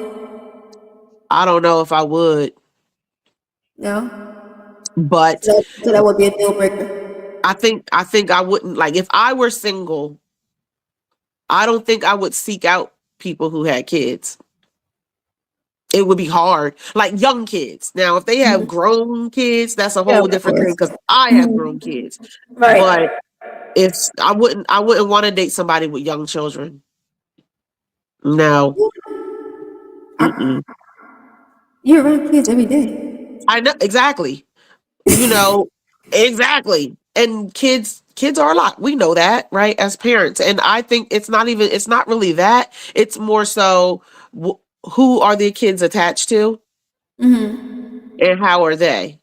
Speaker 3: I don't know if I would.
Speaker 2: No?
Speaker 3: But
Speaker 2: So that would be a deal breaker.
Speaker 3: I think I wouldn't, like if I were single, I don't think I would seek out people who had kids. It would be hard. Like young kids. Now, if they have grown kids, that's a
Speaker 2: Yeah,
Speaker 3: whole
Speaker 2: of
Speaker 3: different thing
Speaker 2: course.
Speaker 3: because I have grown kids. But
Speaker 2: Right.
Speaker 3: if I wouldn't want to date somebody with young children. No. Mm-mm.
Speaker 2: You're around kids every day.
Speaker 3: I know exactly. You know, exactly. And kids are a lot. We know that, right? As parents. And I think it's not really that. It's more so who are the kids attached to and how are they?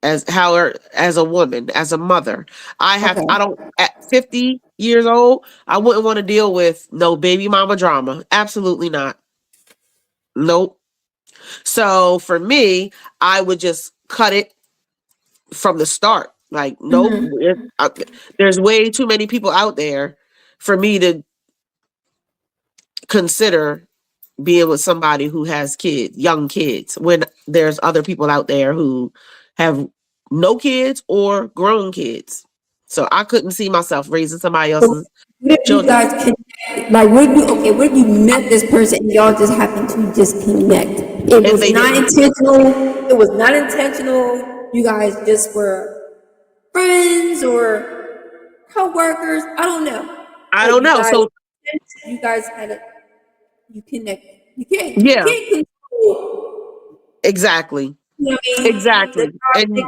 Speaker 3: As a woman, as a mother.
Speaker 2: Okay.
Speaker 3: I don't at 50 years old, I wouldn't want to deal with no baby mama drama. Absolutely not. Nope. So for me, I would just cut it from the start. Like, nope. There's way too many people out there for me to consider being with somebody who has kids, young kids, when there's other people out there who have no kids or grown kids. So I couldn't see myself raising somebody
Speaker 2: So
Speaker 3: else's
Speaker 2: what if you
Speaker 3: children.
Speaker 2: guys connect? Like, what if you okay? What if you met this person and y'all just happened to just connect? It
Speaker 3: And
Speaker 2: was
Speaker 3: they
Speaker 2: not
Speaker 3: didn't,
Speaker 2: intentional. It was not intentional. You guys just were friends or co-workers. I don't know.
Speaker 3: I
Speaker 2: But
Speaker 3: don't know. So
Speaker 2: you guys had a you connected. You
Speaker 3: yeah,
Speaker 2: can't control.
Speaker 3: exactly.
Speaker 2: You know what I mean? The
Speaker 3: Exactly.
Speaker 2: toxic
Speaker 3: And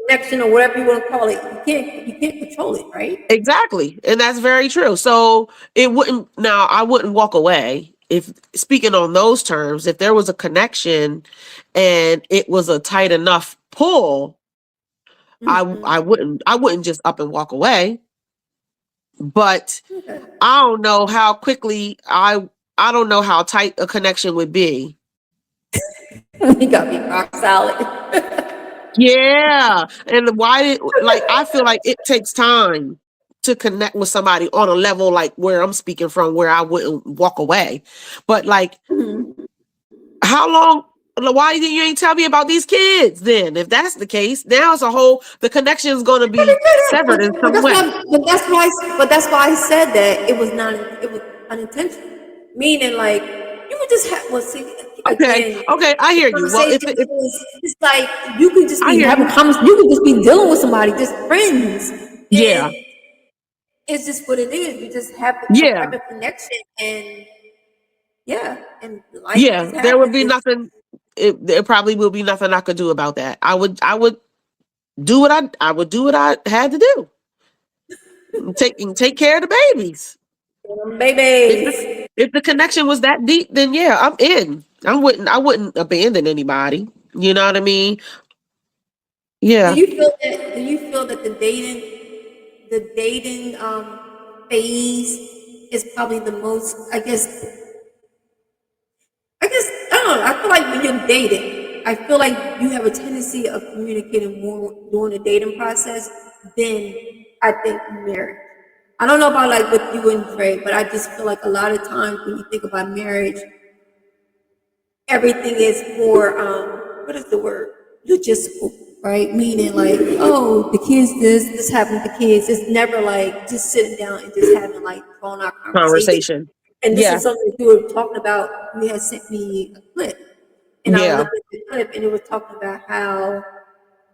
Speaker 2: connection or whatever you want to call it. You can't control it, right?
Speaker 3: exactly. And that's very true. So I wouldn't walk away if speaking on those terms, if there was a connection and it was a tight enough pull, I wouldn't just up and walk away. But
Speaker 2: Okay.
Speaker 3: I don't know how quickly I I don't know how tight a connection would be.
Speaker 2: You gotta be rock solid.
Speaker 3: Yeah. And why did, like, I feel like it takes time to connect with somebody on a level like where I'm speaking from, where I wouldn't walk away. But like,
Speaker 2: Mhm.
Speaker 3: how long? Why didn't you ain't tell me about these kids then? If that's the case, now it's a whole, the connection is going to be severed in
Speaker 2: But
Speaker 3: some way.
Speaker 2: that's why I said that it was unintentional. Meaning, like, you would just have, well, see,
Speaker 3: Okay.
Speaker 2: again,
Speaker 3: Okay. I
Speaker 2: the
Speaker 3: hear you. Well,
Speaker 2: conversation
Speaker 3: if
Speaker 2: is, it's like, you could just
Speaker 3: I
Speaker 2: be
Speaker 3: hear
Speaker 2: having
Speaker 3: you.
Speaker 2: conversations, you could just be dealing with somebody, just friends.
Speaker 3: Yeah.
Speaker 2: And it's just what it is. You just have some
Speaker 3: Yeah.
Speaker 2: type of connection, and yeah, and life
Speaker 3: Yeah.
Speaker 2: just
Speaker 3: There would
Speaker 2: happens.
Speaker 3: be nothing. There probably will be nothing I could do about that. I would do what I would do what I had to do. Take care of the babies. If the
Speaker 2: Babies.
Speaker 3: if the connection was that deep, then yeah, I'm in. I wouldn't abandon anybody. You know what I mean?
Speaker 2: Do
Speaker 3: Yeah.
Speaker 2: you feel that? Do you feel that the dating phase is probably the most? I guess I don't know. I feel like when you're dating, I feel like you have a tendency of communicating more during the dating process than I think marriage. I don't know about like with you and Trey, but I just feel like a lot of times when you think about marriage, everything is more what is the word, logistical, right? Meaning like, oh, the kids, this happened to the kids. It's never like just sitting down and just having like phone out conversation.
Speaker 3: Conversation.
Speaker 2: And this
Speaker 3: Yeah.
Speaker 2: is something you were talking about. You had sent me a clip, and I
Speaker 3: Yeah.
Speaker 2: looked at the clip, and it was talking about how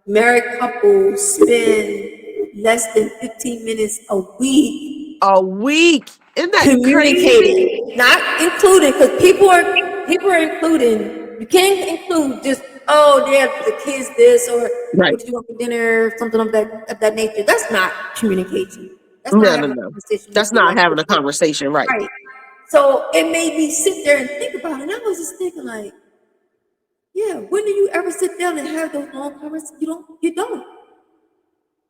Speaker 2: married couples spend less than 15 minutes a week
Speaker 3: A week. Isn't that crazy?
Speaker 2: communicating, not including, because people are including. You can't include just, oh, yeah, the kids this, or
Speaker 3: Right.
Speaker 2: what you want for dinner, something of that nature. That's not communication. That's not
Speaker 3: No, no,
Speaker 2: having a
Speaker 3: no.
Speaker 2: conversation with
Speaker 3: That's
Speaker 2: your
Speaker 3: not
Speaker 2: wife.
Speaker 3: having a conversation, right?
Speaker 2: Right. So it made me sit there and think about it. And I was just thinking, like, yeah, when do you ever sit down and have those long conversations? You don't. You don't.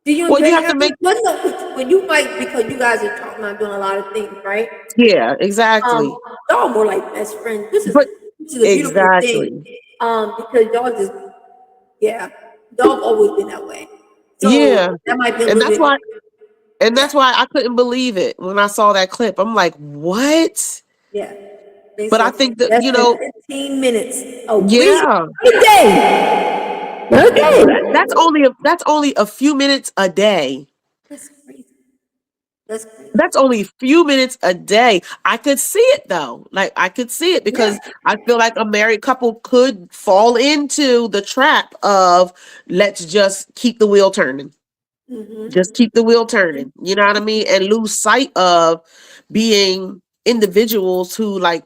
Speaker 2: Do you and
Speaker 3: Well,
Speaker 2: Dre
Speaker 3: you have to
Speaker 2: have those?
Speaker 3: make,
Speaker 2: When you might, because you guys are talking about doing a lot of things, right?
Speaker 3: yeah,
Speaker 2: Um,
Speaker 3: exactly.
Speaker 2: y'all more like best friends,
Speaker 3: But
Speaker 2: which is a beautiful thing.
Speaker 3: exactly.
Speaker 2: Because y'all just, yeah, y'all have always been that way. So
Speaker 3: Yeah.
Speaker 2: that might be a
Speaker 3: And
Speaker 2: little
Speaker 3: that's
Speaker 2: bit,
Speaker 3: why and
Speaker 2: yeah,
Speaker 3: that's why I couldn't believe it when I saw that clip. I'm like, what?
Speaker 2: yeah. They
Speaker 3: But I
Speaker 2: said
Speaker 3: think that,
Speaker 2: less than 15 minutes a week,
Speaker 3: yeah.
Speaker 2: a day, a
Speaker 3: That's
Speaker 2: day.
Speaker 3: only a few minutes a day.
Speaker 2: That's crazy. That's crazy.
Speaker 3: That's only a few minutes a day. I could see it though. Like I could see it
Speaker 2: Yeah.
Speaker 3: because I feel like a married couple could fall into the trap of let's just keep the wheel turning. Just keep the wheel turning. You know what I mean? And lose sight of being individuals who like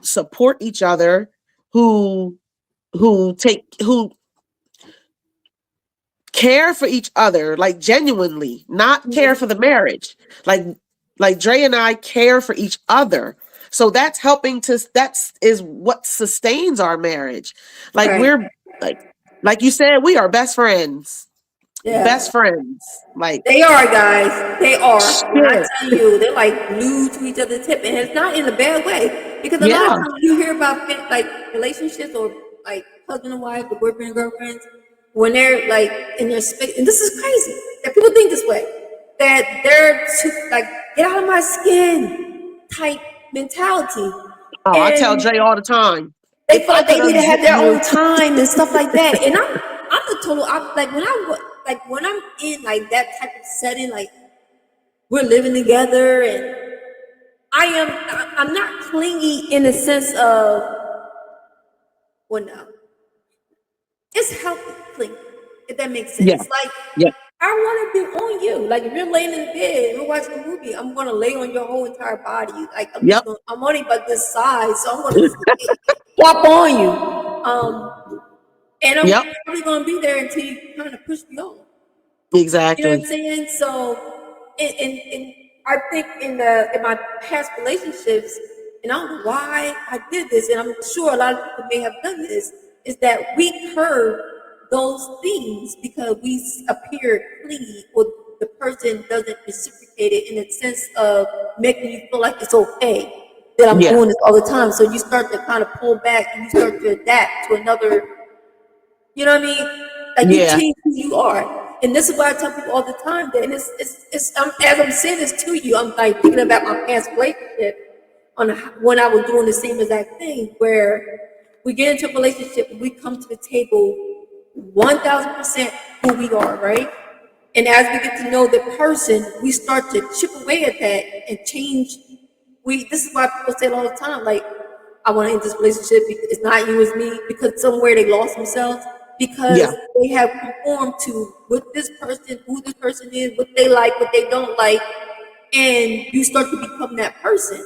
Speaker 3: support each other, who who care for each other, like genuinely, not care for the marriage. Like like Dre and I care for each other. So that's helping to that's is what sustains our marriage. Like
Speaker 2: Right.
Speaker 3: we're like like you said, we are best friends.
Speaker 2: Yeah.
Speaker 3: Best friends. Like
Speaker 2: They are, guys. They are. When I
Speaker 3: shit.
Speaker 2: tell you, they're like glued to each other's hip, and it's not in a bad way. Because a lot of
Speaker 3: Yeah.
Speaker 2: times you hear about like relationships or like husband and wife or boyfriend and girlfriends when they're like in their space, and this is crazy that people think this way, that they're too, like, get out of my skin type mentality,
Speaker 3: Oh, I tell
Speaker 2: and
Speaker 3: Dre all the time.
Speaker 2: they
Speaker 3: If
Speaker 2: feel
Speaker 3: I
Speaker 2: like they
Speaker 3: could
Speaker 2: need to have
Speaker 3: unzip
Speaker 2: their
Speaker 3: you,
Speaker 2: own time and stuff like that. And I'm the total like when like when I'm in like that type of setting, like we're living together, and I'm not clingy in the sense of, well, no, it's healthy clingy, if that makes
Speaker 3: yeah,
Speaker 2: sense. Like,
Speaker 3: yeah,
Speaker 2: I want to be on you. Like, if you're laying in bed and we're watching a movie, I'm gonna lay on your whole entire body. Like,
Speaker 3: yep,
Speaker 2: I'm only about this size, so I'm gonna flop on you. And I'm
Speaker 3: yep,
Speaker 2: probably gonna be there until you kind of push me off. You know what I'm
Speaker 3: exactly.
Speaker 2: saying? So, and I think in my past relationships, and I don't know why I did this, and I'm sure a lot of people may have done this, is that we curb those things because we appear clingy, or the person doesn't reciprocate it in the sense of making you feel like it's okay. that I'm
Speaker 3: Yeah.
Speaker 2: doing this all the time. So you start to kind of pull back and you start to adapt to another, you know what I mean? Like you
Speaker 3: Yeah.
Speaker 2: change who you are. And this is why I tell people all the time that as I'm saying this to you, I'm like thinking about my past relationship on when I was doing the same exact thing where we get into a relationship, we come to the table 1000% who we are, right? And as we get to know the person, we start to chip away at that and change. This is why people say it all the time, like, I want to end this relationship because it's not you, it's me, because somewhere they lost themselves because
Speaker 3: Yeah.
Speaker 2: they have conformed to what this person, who this person is, what they like, what they don't like, and you start to become that person.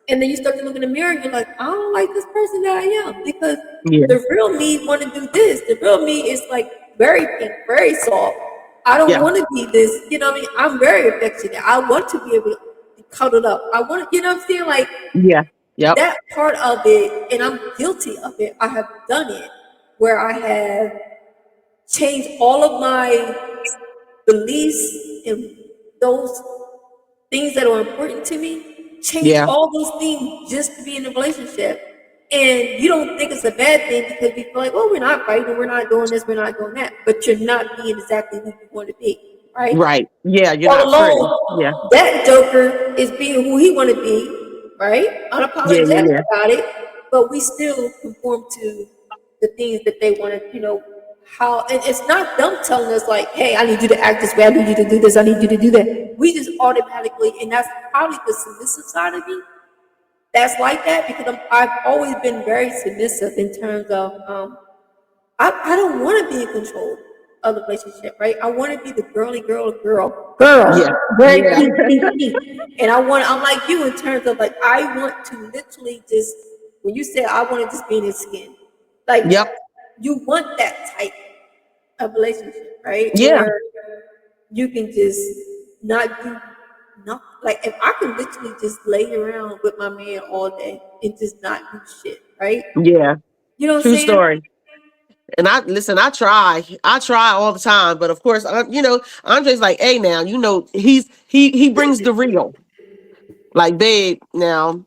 Speaker 2: And then you start to look in the mirror and you're like, I don't like this person that I am because
Speaker 3: Yeah.
Speaker 2: the real me want to do this. The real me is like very pink, very soft. I don't
Speaker 3: Yeah.
Speaker 2: want to be this, you know what I mean? I'm very affectionate. I want to be able to be cuddled up. I want to, you know what I'm saying? Like
Speaker 3: Yeah. Yep.
Speaker 2: that part of it, and I'm guilty of it. I have done it where I have changed all of my beliefs and those things that are important to me, change
Speaker 3: Yeah.
Speaker 2: all those things just to be in a relationship. And you don't think it's a bad thing because we feel like, oh, we're not fighting, we're not doing this, we're not doing that. But you're not being exactly who you want to be, right?
Speaker 3: Right. Yeah. You're
Speaker 2: All
Speaker 3: not free. Yeah.
Speaker 2: along, that Joker is being who he want to be, right?
Speaker 3: Yeah. Yeah.
Speaker 2: Unapologetic
Speaker 3: Yeah.
Speaker 2: about it, but we still conform to the things that they want to, how, and it's not them telling us like, hey, I need you to act this way, I need you to do this, I need you to do that. We just automatically, and that's probably the submissive side of me that's like that because I've always been very submissive in terms of I don't want to be in control of the relationship, right? I want to be the
Speaker 3: Yeah.
Speaker 2: girl, very
Speaker 3: Yeah.
Speaker 2: pink, pink, pink. And I'm like you in terms of like, I want to literally just, when you say I want to just be in his skin, like
Speaker 3: Yep.
Speaker 2: you want that type of relationship, right?
Speaker 3: Yeah.
Speaker 2: Where you can just not do nothing. Like if I can literally just lay around with my man all day and just not do shit, right?
Speaker 3: Yeah.
Speaker 2: You know what I'm
Speaker 3: True
Speaker 2: saying?
Speaker 3: story. And I listen, I try all the time, but of course, Andre's like, hey, now, he brings the real, like, babe. Now,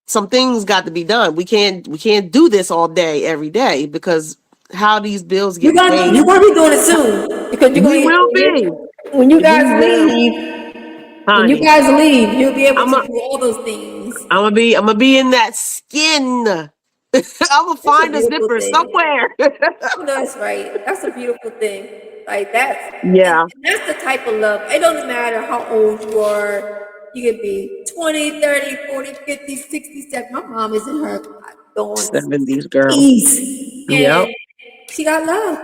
Speaker 3: some things got to be done. We can't do this all day, every day, because how these bills get
Speaker 2: You're
Speaker 3: paid,
Speaker 2: gonna be doing it soon because you're
Speaker 3: we
Speaker 2: gonna
Speaker 3: will be,
Speaker 2: when you
Speaker 3: we
Speaker 2: guys
Speaker 3: will,
Speaker 2: leave. When you
Speaker 3: honey.
Speaker 2: guys leave, you'll be able
Speaker 3: I'm
Speaker 2: to
Speaker 3: a,
Speaker 2: do all those things.
Speaker 3: I'm gonna be in that skin. I'm gonna
Speaker 2: That's a
Speaker 3: find a
Speaker 2: beautiful
Speaker 3: zipper
Speaker 2: thing.
Speaker 3: somewhere.
Speaker 2: You know that's right. That's a beautiful thing. Like
Speaker 3: Yeah,
Speaker 2: and that's the type of love. It doesn't matter how old you are. You could be 20, 30, 40, 50, 60, 70. My mom is in her going
Speaker 3: 70s girl.
Speaker 2: 60s.
Speaker 3: Yep,
Speaker 2: And she got love.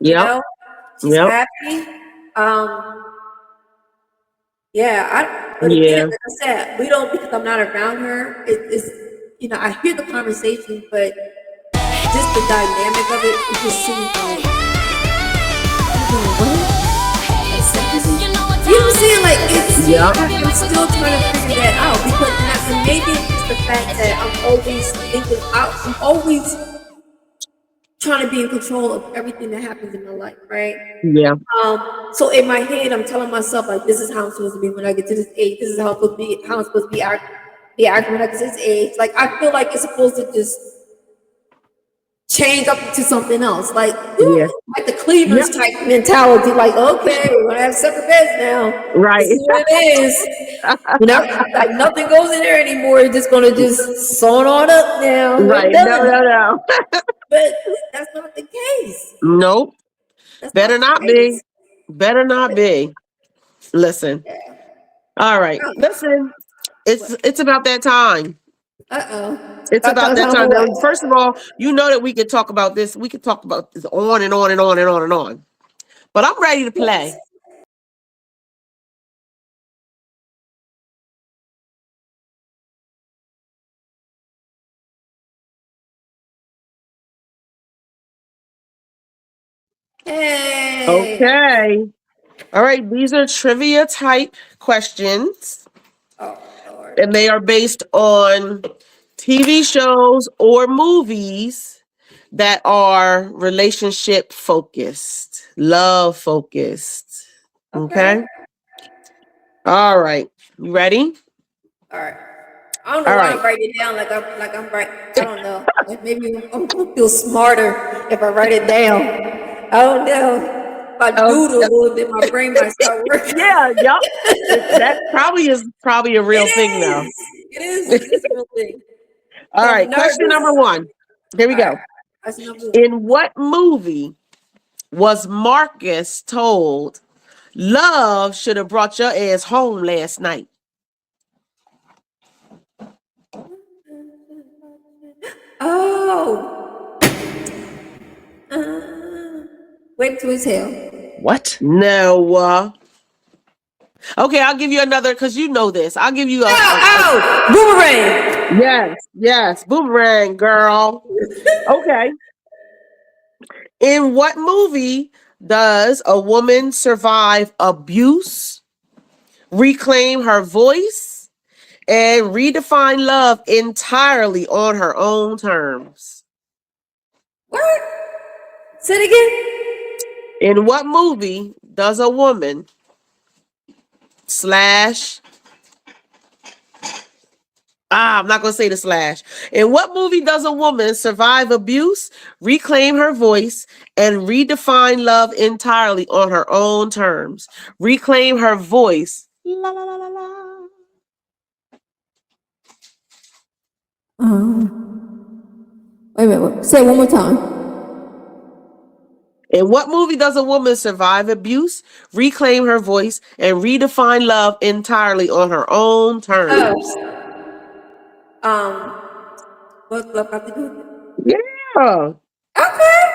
Speaker 2: You
Speaker 3: yep,
Speaker 2: know? She's
Speaker 3: yep,
Speaker 2: happy. Um, yeah, but again,
Speaker 3: yeah.
Speaker 2: like I said, we don't because I'm not around her. It's I hear the conversation, but just the dynamic of it, it just seems like you're doing what? Like 70? You know what I'm saying? Like
Speaker 3: Yep.
Speaker 2: I'm still trying to figure that out because and maybe it's just the fact that I'm always trying to be in control of everything that happens in my life, right?
Speaker 3: Yeah.
Speaker 2: So in my head, I'm telling myself like, this is how I'm supposed to be when I get to this age. This is how I'm supposed to be. How I'm supposed to be acting when I get to this age. Like I feel like it's supposed to just change up to something else. Like,
Speaker 3: Yeah.
Speaker 2: like the Cleveland's
Speaker 3: Yep.
Speaker 2: type mentality. Like, okay, we're gonna have separate beds now. This
Speaker 3: Right.
Speaker 2: is what it is. Like nothing goes in there anymore. It's just gonna just sewn on up now. We're
Speaker 3: Right. No,
Speaker 2: done.
Speaker 3: no, no.
Speaker 2: But that's not the case.
Speaker 3: Nope.
Speaker 2: That's not
Speaker 3: Better
Speaker 2: the
Speaker 3: not be.
Speaker 2: case.
Speaker 3: Better not be. Listen. All right. Listen. It's about that time.
Speaker 2: Uh oh.
Speaker 3: It's
Speaker 2: About
Speaker 3: about that
Speaker 2: time
Speaker 3: time.
Speaker 2: for
Speaker 3: Now,
Speaker 2: what?
Speaker 3: first of all, you know that we could talk about this. We could talk about this on and on and on and on and on. But I'm ready to
Speaker 2: Yes.
Speaker 3: play.
Speaker 2: Hey.
Speaker 3: Okay. All right. These are trivia type questions,
Speaker 2: Oh Lord.
Speaker 3: and they are based on TV shows or movies that are relationship focused, love focused.
Speaker 2: Okay.
Speaker 3: Okay. All right. You ready?
Speaker 2: All right. I don't know
Speaker 3: All
Speaker 2: why
Speaker 3: right.
Speaker 2: I'm writing it down like I'm right. I don't know. Like maybe I'm gonna feel smarter if I write it down. I don't know. If I
Speaker 3: Oh,
Speaker 2: doodle a little bit, my brain might start working.
Speaker 3: yeah, yep. That probably is probably a
Speaker 2: It
Speaker 3: real thing though.
Speaker 2: is. It is. It is a real thing.
Speaker 3: All
Speaker 2: So I'm
Speaker 3: right, question
Speaker 2: nervous.
Speaker 3: number one. Here we
Speaker 2: All right.
Speaker 3: go.
Speaker 2: That's number one.
Speaker 3: In what movie was Marcus told love should have brought your ass home last night?
Speaker 2: Oh. Wait to his hell.
Speaker 4: What?
Speaker 3: No. Okay, I'll give you another because you know this. I'll give you a
Speaker 2: Oh, boomerang.
Speaker 3: yes, boomerang girl. Okay. In what movie does a woman survive abuse, reclaim her voice, and redefine love entirely on her own terms?
Speaker 2: What? Say it again.
Speaker 3: In what movie does a woman slash I'm not going to say the slash. In what movie does a woman survive abuse, reclaim her voice, and redefine love entirely on her own terms? Reclaim her voice. La, la, la, la, la.
Speaker 2: Wait a minute. Wait. Say it one more time.
Speaker 3: In what movie does a woman survive abuse, reclaim her voice, and redefine love entirely on her own terms?
Speaker 2: Oh, um, what's love got to do with it?
Speaker 3: Yeah.
Speaker 2: Okay.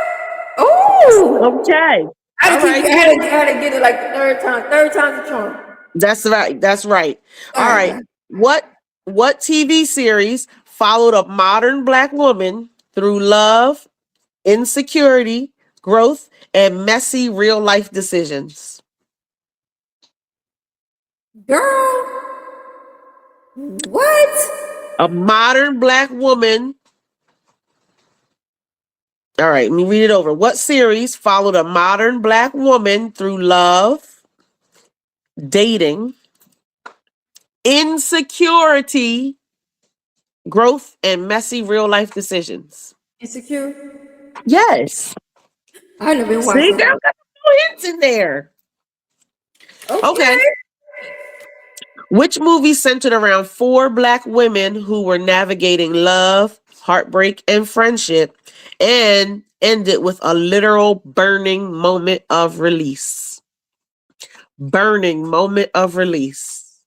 Speaker 2: Oh,
Speaker 3: Okay.
Speaker 2: I had
Speaker 3: All
Speaker 2: to keep.
Speaker 3: right.
Speaker 2: I had to get it like the third time. Third time's a charm.
Speaker 3: That's right. That's right.
Speaker 2: All
Speaker 3: All
Speaker 2: right,
Speaker 3: right.
Speaker 2: guys.
Speaker 3: What TV series followed a modern black woman through love, insecurity, growth, and messy real life decisions?
Speaker 2: Girl, what?
Speaker 3: A modern black woman. All right, let me read it over. What series followed a modern black woman through love, dating, insecurity, growth, and messy real life decisions?
Speaker 2: Insecure?
Speaker 3: Yes.
Speaker 2: I never been
Speaker 3: See,
Speaker 2: watching.
Speaker 3: girl, got no hints in there. Okay.
Speaker 2: Okay.
Speaker 3: Which movie centered around four black women who were navigating love, heartbreak, and friendship and ended with a literal burning moment of release? Burning moment of release.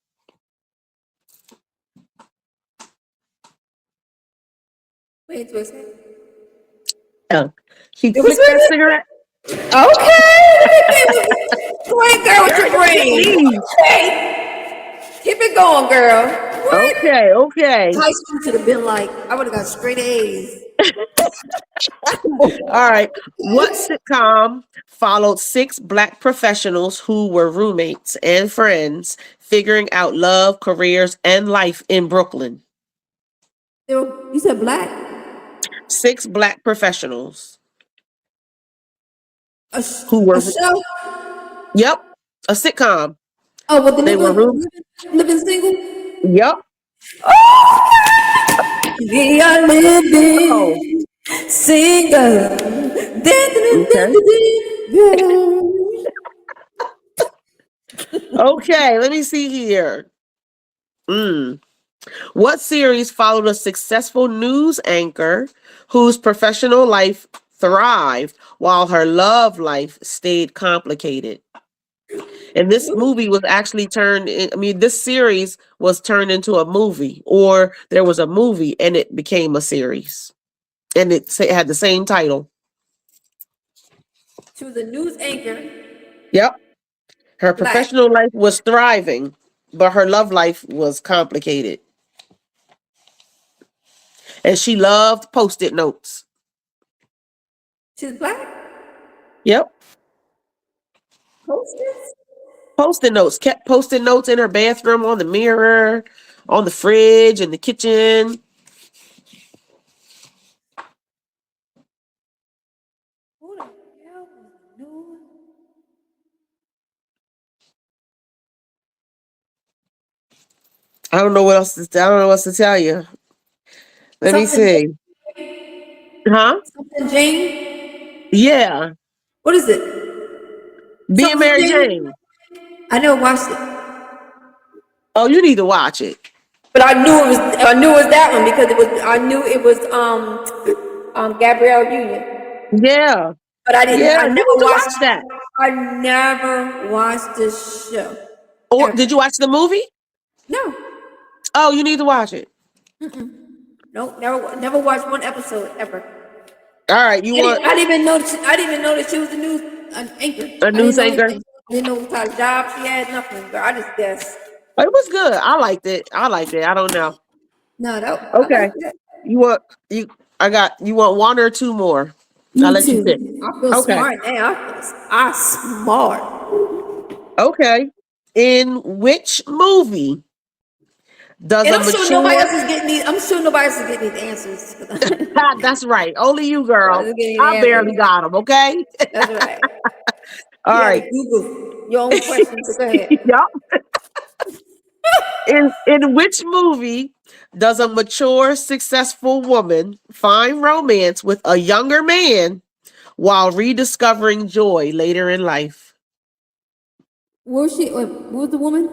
Speaker 2: Wait, wait a second.
Speaker 3: Oh, she
Speaker 2: It was
Speaker 3: flicked that
Speaker 2: with it?
Speaker 3: cigarette.
Speaker 2: Okay. Great girl with
Speaker 3: Girl,
Speaker 2: your
Speaker 3: don't you
Speaker 2: brain.
Speaker 3: leave.
Speaker 2: Okay. Keep it going, girl. What?
Speaker 3: Okay, okay.
Speaker 2: High school should have been like, I would have got straight A's.
Speaker 3: All right. What sitcom followed six black professionals who were roommates and friends figuring out love, careers, and life in Brooklyn?
Speaker 2: You said black?
Speaker 3: Six black professionals
Speaker 2: A, sh-
Speaker 3: who
Speaker 2: a
Speaker 3: were,
Speaker 2: show?
Speaker 3: yep, a sitcom.
Speaker 2: Oh, with the
Speaker 3: They were
Speaker 2: nigga
Speaker 3: room,
Speaker 2: living single?
Speaker 3: yep.
Speaker 2: We are
Speaker 3: Oh,
Speaker 2: living single.
Speaker 3: okay. Okay, let me see here. Mm. What series followed a successful news anchor whose professional life thrived while her love life stayed complicated? And this movie was actually this series was turned into a movie, or there was a movie and it became a series. And had the same title.
Speaker 2: She was a news anchor,
Speaker 3: Yep. Her
Speaker 2: black.
Speaker 3: professional life was thriving, but her love life was complicated. And she loved post-it notes.
Speaker 2: She's black?
Speaker 3: Yep.
Speaker 2: Hostess?
Speaker 3: Post-it notes. Kept post-it notes in her bathroom, on the mirror, on the fridge, in the kitchen.
Speaker 2: Who the hell was the news?
Speaker 3: I don't know what else. I don't know what else to tell you. Let me
Speaker 2: Something,
Speaker 3: see. Huh?
Speaker 2: something Jane.
Speaker 3: Yeah.
Speaker 2: What is it?
Speaker 3: Being
Speaker 2: Something
Speaker 3: Mary
Speaker 2: Jane.
Speaker 3: Jane.
Speaker 2: I never watched it,
Speaker 3: Oh, you need to watch it.
Speaker 2: but I knew it was. I knew it was that one because it was. I knew it was Gabrielle Union.
Speaker 3: Yeah.
Speaker 2: But I didn't.
Speaker 3: Yeah.
Speaker 2: I
Speaker 3: You
Speaker 2: never
Speaker 3: need to
Speaker 2: watched.
Speaker 3: watch that.
Speaker 2: I never watched this show
Speaker 3: Or did
Speaker 2: ever.
Speaker 3: you watch the movie?
Speaker 2: No,
Speaker 3: Oh, you need to watch it.
Speaker 2: no, never watched one episode ever.
Speaker 3: All right. You want
Speaker 2: I didn't even know. I didn't even know that she was a news an anchor.
Speaker 3: a
Speaker 2: I didn't
Speaker 3: news
Speaker 2: know
Speaker 3: anchor?
Speaker 2: anything. I didn't know what kind of job she had. Nothing. But I just guessed.
Speaker 3: It was good. I liked it. I liked it. I don't know.
Speaker 2: No, that I
Speaker 3: Okay.
Speaker 2: like that.
Speaker 3: You want you? I got. You want one or two more? I'll
Speaker 2: Me
Speaker 3: let you pick.
Speaker 2: too. I feel
Speaker 3: Okay.
Speaker 2: smart now. I smart.
Speaker 3: Okay. In which movie does
Speaker 2: And
Speaker 3: a
Speaker 2: I'm sure nobody
Speaker 3: mature?
Speaker 2: else is getting these. I'm sure nobody else is getting these answers.
Speaker 3: That's right. Only you,
Speaker 2: Nobody
Speaker 3: girl.
Speaker 2: is getting
Speaker 3: I
Speaker 2: the
Speaker 3: barely
Speaker 2: answers.
Speaker 3: got them. Okay.
Speaker 2: That's right.
Speaker 3: All
Speaker 2: You had to
Speaker 3: right.
Speaker 2: Google your own questions. So go ahead.
Speaker 3: Yup. In which movie does a mature, successful woman find romance with a younger man while rediscovering joy later in life?
Speaker 2: Where was she? What was the woman?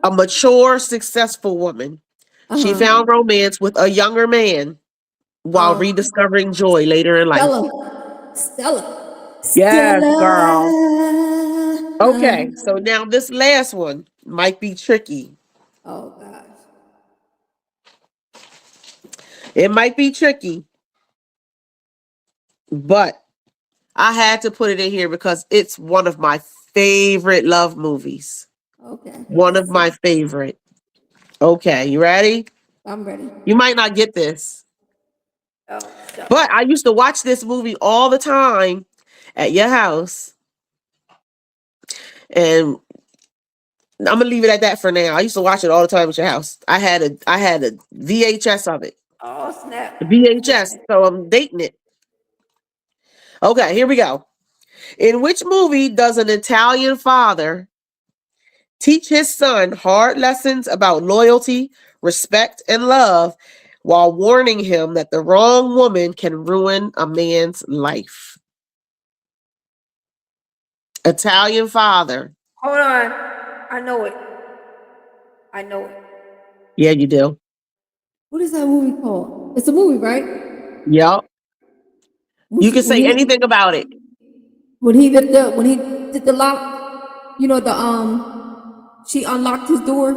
Speaker 3: A mature, successful woman.
Speaker 2: Uh
Speaker 3: She
Speaker 2: huh.
Speaker 3: found romance with a younger man while rediscovering joy later in life.
Speaker 2: Stella. Stella.
Speaker 3: Yes, girl.
Speaker 2: Stella.
Speaker 3: Okay, so now this last one might be tricky.
Speaker 2: Oh gosh.
Speaker 3: It might be tricky, but I had to put it in here because it's one of my favorite love movies.
Speaker 2: Okay.
Speaker 3: One of
Speaker 2: Let's
Speaker 3: my
Speaker 2: see.
Speaker 3: favorite. Okay, you ready?
Speaker 2: I'm ready.
Speaker 3: You might not get this,
Speaker 2: Oh, shucks.
Speaker 3: but I used to watch this movie all the time at your house, and I'm gonna leave it at that for now. I used to watch it all the time at your house. I had a VHS of it.
Speaker 2: Oh snap.
Speaker 3: VHS. So I'm dating it. Okay, here we go. In which movie does an Italian father teach his son hard lessons about loyalty, respect, and love while warning him that the wrong woman can ruin a man's life? Italian father.
Speaker 2: Hold on. I know it. I know it.
Speaker 3: Yeah, you do.
Speaker 2: What is that movie called? It's a movie, right?
Speaker 3: Yep. You
Speaker 2: What's
Speaker 3: can
Speaker 2: when
Speaker 3: say anything about it.
Speaker 2: when he did the lock, you know the she unlocked his door.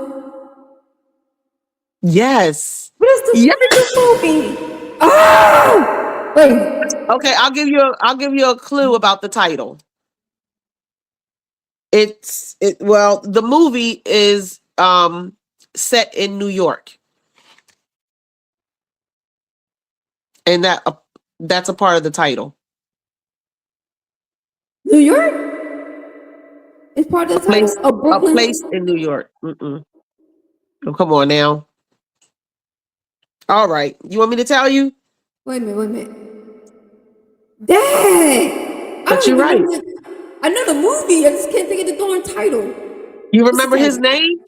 Speaker 3: Yes.
Speaker 2: What is
Speaker 3: Yeah.
Speaker 2: the movie? Oh wait.
Speaker 3: Okay, I'll give you a clue about the title. The movie is set in New York. And that's a part of the title.
Speaker 2: New York? It's part
Speaker 3: A
Speaker 2: of the title?
Speaker 3: place
Speaker 2: Oh,
Speaker 3: a place
Speaker 2: Brooklyn?
Speaker 3: in New York. Mm-mm. Oh, come on now. All right. You want me to tell you?
Speaker 2: Wait a minute, wait a minute. Dang! I
Speaker 3: But
Speaker 2: don't
Speaker 3: you're
Speaker 2: even know
Speaker 3: right.
Speaker 2: I know the movie, I just can't think of the darn title.
Speaker 3: You
Speaker 2: What's the
Speaker 3: remember his
Speaker 2: title?
Speaker 3: name?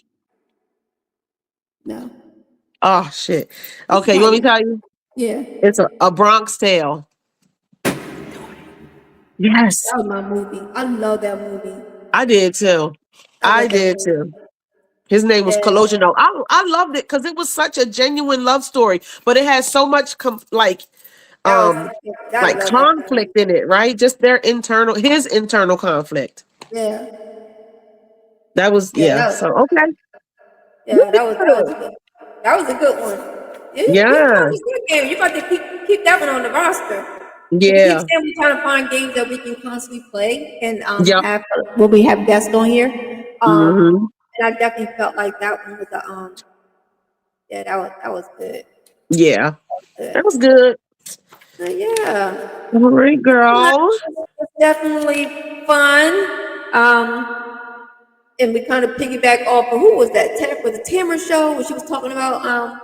Speaker 2: No.
Speaker 3: Oh shit.
Speaker 2: What's the
Speaker 3: Okay, you want me to
Speaker 2: title?
Speaker 3: tell you?
Speaker 2: Yeah.
Speaker 3: It's a Bronx Tale. Yes.
Speaker 2: That was my movie. I love that movie.
Speaker 3: I did too.
Speaker 2: I
Speaker 3: I
Speaker 2: love that
Speaker 3: did
Speaker 2: movie.
Speaker 3: too. His name was
Speaker 2: Yeah.
Speaker 3: Colosio. No, I loved it because it was such a genuine love story, but it had so much
Speaker 2: That was
Speaker 3: um
Speaker 2: gotta love that movie.
Speaker 3: conflict in it, right? Just his internal conflict.
Speaker 2: Yeah.
Speaker 3: That was
Speaker 2: Yeah,
Speaker 3: yeah.
Speaker 2: that
Speaker 3: So
Speaker 2: was
Speaker 3: okay. You
Speaker 2: yeah,
Speaker 3: did
Speaker 2: that was
Speaker 3: good.
Speaker 2: a good that was a good one. Yeah, you
Speaker 3: Yeah.
Speaker 2: trying to good game. You about to keep that one on the roster. We keep
Speaker 3: Yeah.
Speaker 2: saying we're trying to find games that we can constantly play and
Speaker 3: Yep.
Speaker 2: have when we have guests on here.
Speaker 3: Hmm.
Speaker 2: And I definitely felt like that one was a yeah, that was good.
Speaker 3: Yeah. That
Speaker 2: Good.
Speaker 3: was good.
Speaker 2: Yeah.
Speaker 3: All right, girl.
Speaker 2: It's definitely fun. And we kind of piggyback off of who was that? Was it Tamara show where she was talking about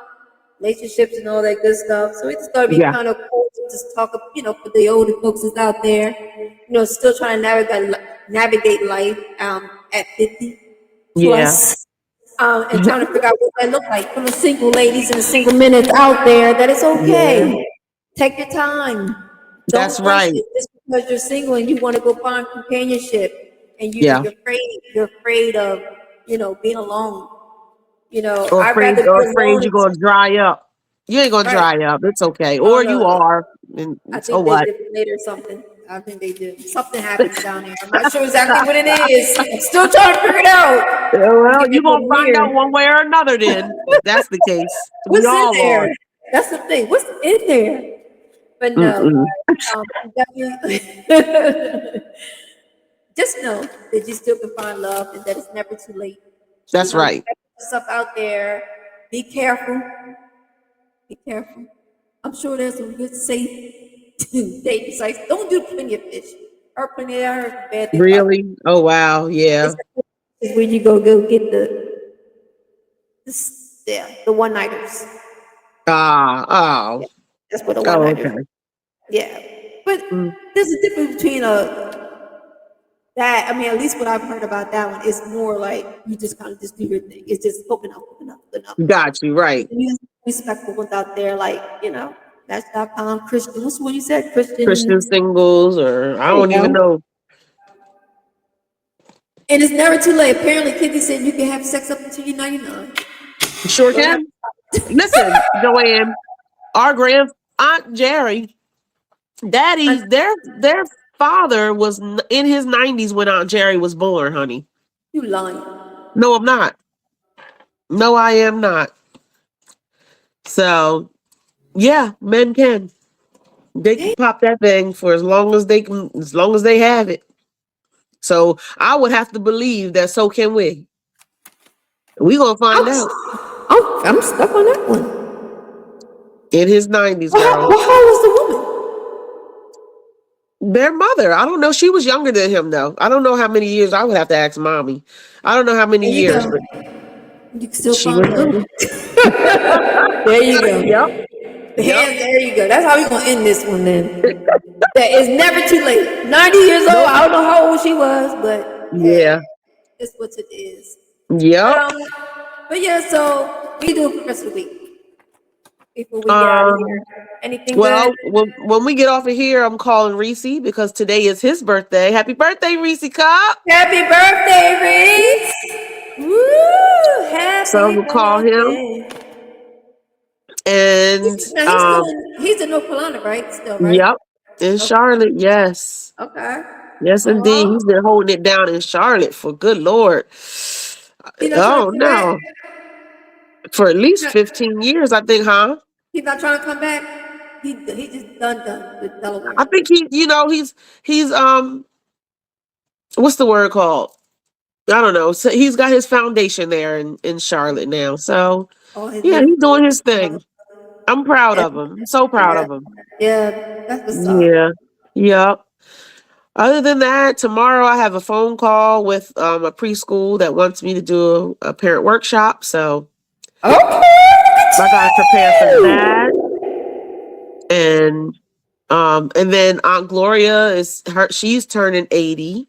Speaker 2: relationships and all that good stuff. So we just thought it'd be
Speaker 3: Yeah.
Speaker 2: kind of cool to just talk, for the older folks that's out there, still trying to navigate life at 50
Speaker 3: Yeah.
Speaker 2: plus. and trying to figure out what that look like from the single ladies and the single men that's out there. That it's
Speaker 3: Yeah,
Speaker 2: okay. Take your time.
Speaker 3: that's
Speaker 2: Don't rush
Speaker 3: right.
Speaker 2: it just because you're single and you want to go find companionship and
Speaker 3: Yeah.
Speaker 2: you're afraid of being alone. I'd rather
Speaker 3: Or
Speaker 2: be
Speaker 3: afraid
Speaker 2: alone.
Speaker 3: you're gonna dry up. You ain't gonna
Speaker 2: Right?
Speaker 3: dry up. It's okay.
Speaker 2: Oh
Speaker 3: Or you
Speaker 2: no,
Speaker 3: are. And
Speaker 2: I
Speaker 3: so
Speaker 2: think they
Speaker 3: what?
Speaker 2: deflate or something. I think they do. Something happens down there. I'm not sure exactly what it is. I'm still trying to figure it out.
Speaker 3: Yeah,
Speaker 2: I'm
Speaker 3: well,
Speaker 2: getting
Speaker 3: you
Speaker 2: a
Speaker 3: gonna
Speaker 2: little
Speaker 3: find out
Speaker 2: weird.
Speaker 3: one way or another then, if that's the case. We
Speaker 2: What's in
Speaker 3: all
Speaker 2: there?
Speaker 3: are.
Speaker 2: That's the thing. What's in there? But no,
Speaker 3: Mm-mm.
Speaker 2: definitely. Just know that you still can find love and that it's never too late.
Speaker 3: That's right.
Speaker 2: Check yourself out there. Be careful. Be careful. I'm sure there's some good, safe dating sites. Don't do plenty of fish. Or plenty. I heard bad things about.
Speaker 3: Really? Oh wow, yeah.
Speaker 2: It's where you go get the one nighters.
Speaker 3: Ah,
Speaker 2: Yeah,
Speaker 3: oh.
Speaker 2: that's what the one
Speaker 3: Oh,
Speaker 2: nighters.
Speaker 3: okay.
Speaker 2: Yeah, but
Speaker 3: Mm,
Speaker 2: there's a difference between that. I mean, at least what I've heard about that one is more like you just kind of just do your thing. It's just hooking up, hooking up.
Speaker 3: got you,
Speaker 2: But
Speaker 3: right.
Speaker 2: the respectful ones out there, like Match.com, Christian. What's what you said,
Speaker 3: Christian
Speaker 2: Christian?
Speaker 3: singles, or I
Speaker 2: There you
Speaker 3: don't even
Speaker 2: go.
Speaker 3: know.
Speaker 2: And it's never too late. Apparently, Kitty said you can have sex up until you're 99.
Speaker 3: Sure
Speaker 2: Don't have.
Speaker 3: can. Listen, Joanne, our grand aunt Jerry,
Speaker 2: And
Speaker 3: daddy, their father was in his 90s when Aunt Jerry was born, honey.
Speaker 2: you lying.
Speaker 3: No, I'm not. No, I am not. So yeah, men can. They can pop that thing for as long as they can, as long as they have it. So I would have to believe that so can we. We gonna find
Speaker 2: Ouch.
Speaker 3: out
Speaker 2: I'm stuck on that one.
Speaker 3: in his 90s, girl.
Speaker 2: How was the woman?
Speaker 3: Their mother. I don't know. She was younger than him though. I don't know how many years. I would have to ask mommy. I don't know how many
Speaker 2: There you
Speaker 3: years,
Speaker 2: go.
Speaker 3: but
Speaker 2: You can still
Speaker 3: she
Speaker 2: find
Speaker 3: was
Speaker 2: love.
Speaker 3: younger.
Speaker 2: There you go.
Speaker 3: Yep. Yep.
Speaker 2: There you go. That's how we gonna end this one then. That is never too late. 90 years old.
Speaker 3: Nope.
Speaker 2: I don't know how old she was, but hey,
Speaker 3: Yeah.
Speaker 2: it's what it is. But
Speaker 3: Yep.
Speaker 2: but yeah. So we do it for the rest of the week before we get out of
Speaker 3: Um.
Speaker 2: here. Anything good?
Speaker 3: Well, when we get off of here, I'm calling Reese because today is his birthday. Happy birthday, Reese Cup!
Speaker 2: Happy birthday, Reese! Woo!
Speaker 3: So I'm
Speaker 2: Happy
Speaker 3: gonna call him,
Speaker 2: birthday.
Speaker 3: and
Speaker 2: Now he's still he's in North Carolina, right? Still, right?
Speaker 3: yep, in
Speaker 2: Okay.
Speaker 3: Charlotte. Yes,
Speaker 2: Okay.
Speaker 3: yes,
Speaker 2: Oh
Speaker 3: indeed. He's
Speaker 2: well.
Speaker 3: been holding it down in Charlotte for good Lord.
Speaker 2: He's not trying to
Speaker 3: Oh
Speaker 2: come back.
Speaker 3: no, for at least 15 years, I think, huh?
Speaker 2: He's not trying to come back. He just done with
Speaker 3: I
Speaker 2: Delaware.
Speaker 3: think he's what's the word called? I don't know. So he's got his foundation there in Charlotte now. So
Speaker 2: All his
Speaker 3: yeah,
Speaker 2: little
Speaker 3: he's doing his thing. I'm proud of him. I'm so proud
Speaker 2: yeah,
Speaker 3: of him.
Speaker 2: yeah, that's what's up.
Speaker 3: Yeah. Yep. Other than that, tomorrow I have a phone call with a preschool that wants me to do a parent workshop. So
Speaker 2: Okay,
Speaker 3: I gotta prepare for
Speaker 2: look
Speaker 3: that. And then Aunt Gloria she's turning 80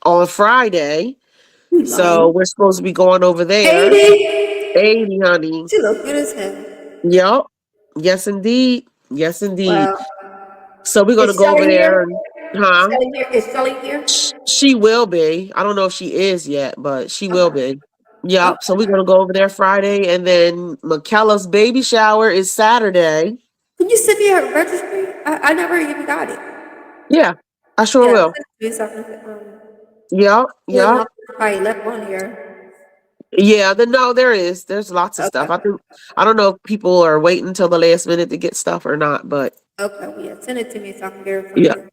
Speaker 3: on Friday.
Speaker 2: at you. You
Speaker 3: So
Speaker 2: lying.
Speaker 3: we're supposed to be going over there.
Speaker 2: 80.
Speaker 3: 80, honey.
Speaker 2: She look good as hell.
Speaker 3: Yep. Yes indeed. Yes indeed.
Speaker 2: Wow.
Speaker 3: So we're gonna
Speaker 2: Is
Speaker 3: go over
Speaker 2: Shelly
Speaker 3: there
Speaker 2: here?
Speaker 3: and huh?
Speaker 2: Shelly here? Is Shelly here?
Speaker 3: She will be. I don't know if she is yet, but she will
Speaker 2: Okay.
Speaker 3: be. Yep. So
Speaker 2: Okay.
Speaker 3: we're gonna go over there Friday, and then Michaela's baby shower is Saturday.
Speaker 2: Can you send me a registry? I never even got it.
Speaker 3: Yeah, I sure
Speaker 2: Yeah,
Speaker 3: will.
Speaker 2: send it to me so I can,
Speaker 3: Yep.
Speaker 2: you know,
Speaker 3: Yep.
Speaker 2: my probably left one here.
Speaker 3: Yeah. No, there is. There's lots of stuff.
Speaker 2: Okay.
Speaker 3: I don't know if people are waiting until the last minute to get stuff or not, but
Speaker 2: Okay. Well, yeah, send it to me so I can verify
Speaker 3: yeah,
Speaker 2: it.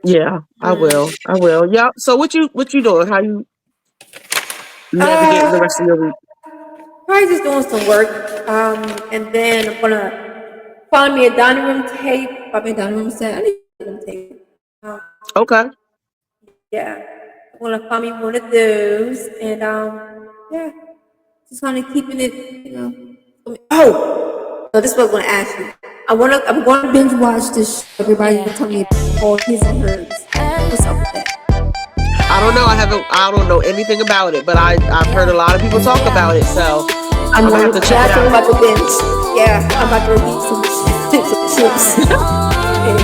Speaker 3: yeah, I
Speaker 2: Mm.
Speaker 3: will. I will. Yep. So what you doing? How you navigating the
Speaker 2: Uh,
Speaker 3: rest of your week?
Speaker 2: probably just doing some work. And then I'm gonna find me a dining room tape. Find me a dining room set. I need a dining room tape. Um,
Speaker 3: Okay.
Speaker 2: yeah, I'm gonna find me one of those, and yeah, just kind of keeping it, Oh, so this is what I'm gonna ask you. I'm gonna binge watch this show. Everybody's gonna tell me all his and hers. What's up with that?
Speaker 3: I don't know. I don't know anything about it, but I've heard a lot of people talk about it, so I'm gonna have to check it
Speaker 2: That's what I'm
Speaker 3: out.
Speaker 2: about to binge. Yeah, I'm about to repeat some chips.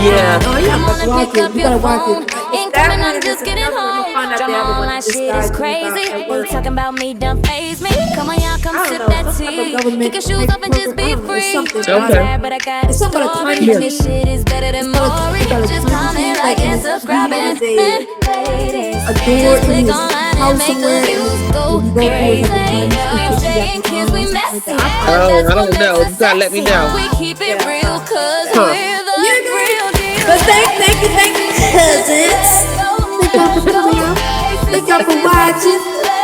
Speaker 3: Yeah.
Speaker 2: Oh yeah, I'm about to watch it. You gotta watch it.
Speaker 1: Incoming, I'm just getting home.
Speaker 2: Find out
Speaker 1: Drama
Speaker 2: they have a
Speaker 1: online
Speaker 2: bunch of
Speaker 1: shit
Speaker 2: guys
Speaker 1: is
Speaker 2: about
Speaker 1: crazy.
Speaker 2: at
Speaker 1: Ain't
Speaker 2: work.
Speaker 1: talking about me, don't phase me. Come on, y'all, come
Speaker 2: I
Speaker 1: sip
Speaker 2: don't know,
Speaker 1: that
Speaker 2: some type of
Speaker 1: tea.
Speaker 2: government
Speaker 1: Kick your shoes
Speaker 2: type
Speaker 1: off and just be
Speaker 2: program. I don't know, it's
Speaker 1: free.
Speaker 2: something.
Speaker 1: I'm
Speaker 3: Okay.
Speaker 1: tired, but I got a
Speaker 2: It's something about a
Speaker 1: story.
Speaker 2: time
Speaker 3: Yeah.
Speaker 1: And this shit is better than Maury. Just comment, like, and subscribing. And ladies,
Speaker 2: a door
Speaker 1: just
Speaker 2: in
Speaker 1: click
Speaker 2: his
Speaker 1: online and
Speaker 2: house
Speaker 1: make the
Speaker 2: somewhere,
Speaker 1: views
Speaker 2: and
Speaker 1: go
Speaker 2: when you go through
Speaker 1: crazy.
Speaker 2: it's like a time machine,
Speaker 1: AJ
Speaker 2: you
Speaker 1: and
Speaker 2: got
Speaker 1: kids,
Speaker 2: your
Speaker 1: we
Speaker 2: own, something like
Speaker 1: messy.
Speaker 2: that.
Speaker 1: But
Speaker 3: Oh,
Speaker 1: that's
Speaker 3: I
Speaker 1: what
Speaker 3: don't
Speaker 1: makes
Speaker 3: know.
Speaker 1: us
Speaker 3: You gotta let me
Speaker 1: sexy.
Speaker 3: know.
Speaker 1: We keep it real, cause
Speaker 3: Huh.
Speaker 1: we're the
Speaker 2: Yeah, girl.
Speaker 1: real deal.
Speaker 2: But thank you, cousins. Thank y'all for coming out. Thank y'all for watching.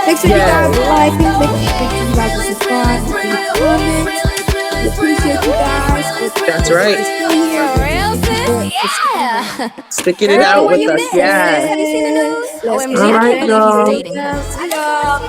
Speaker 2: Make sure you guys
Speaker 3: Yes.
Speaker 2: like it. Make sure you guys subscribe. Make sure you comment. We appreciate you guys.
Speaker 3: That's
Speaker 2: If
Speaker 3: right.
Speaker 2: you're still here,
Speaker 1: For real, sis?
Speaker 2: for sticking around.
Speaker 1: Yeah.
Speaker 3: Sticking it
Speaker 1: Girl,
Speaker 3: out
Speaker 1: where
Speaker 3: with
Speaker 1: you
Speaker 3: us.
Speaker 1: been?
Speaker 3: Yeah.
Speaker 1: Have you seen the news?
Speaker 2: Let's
Speaker 1: OMG,
Speaker 3: All
Speaker 1: I
Speaker 3: right,
Speaker 1: can't believe he's
Speaker 3: y'all.
Speaker 1: dating her.
Speaker 2: see y'all.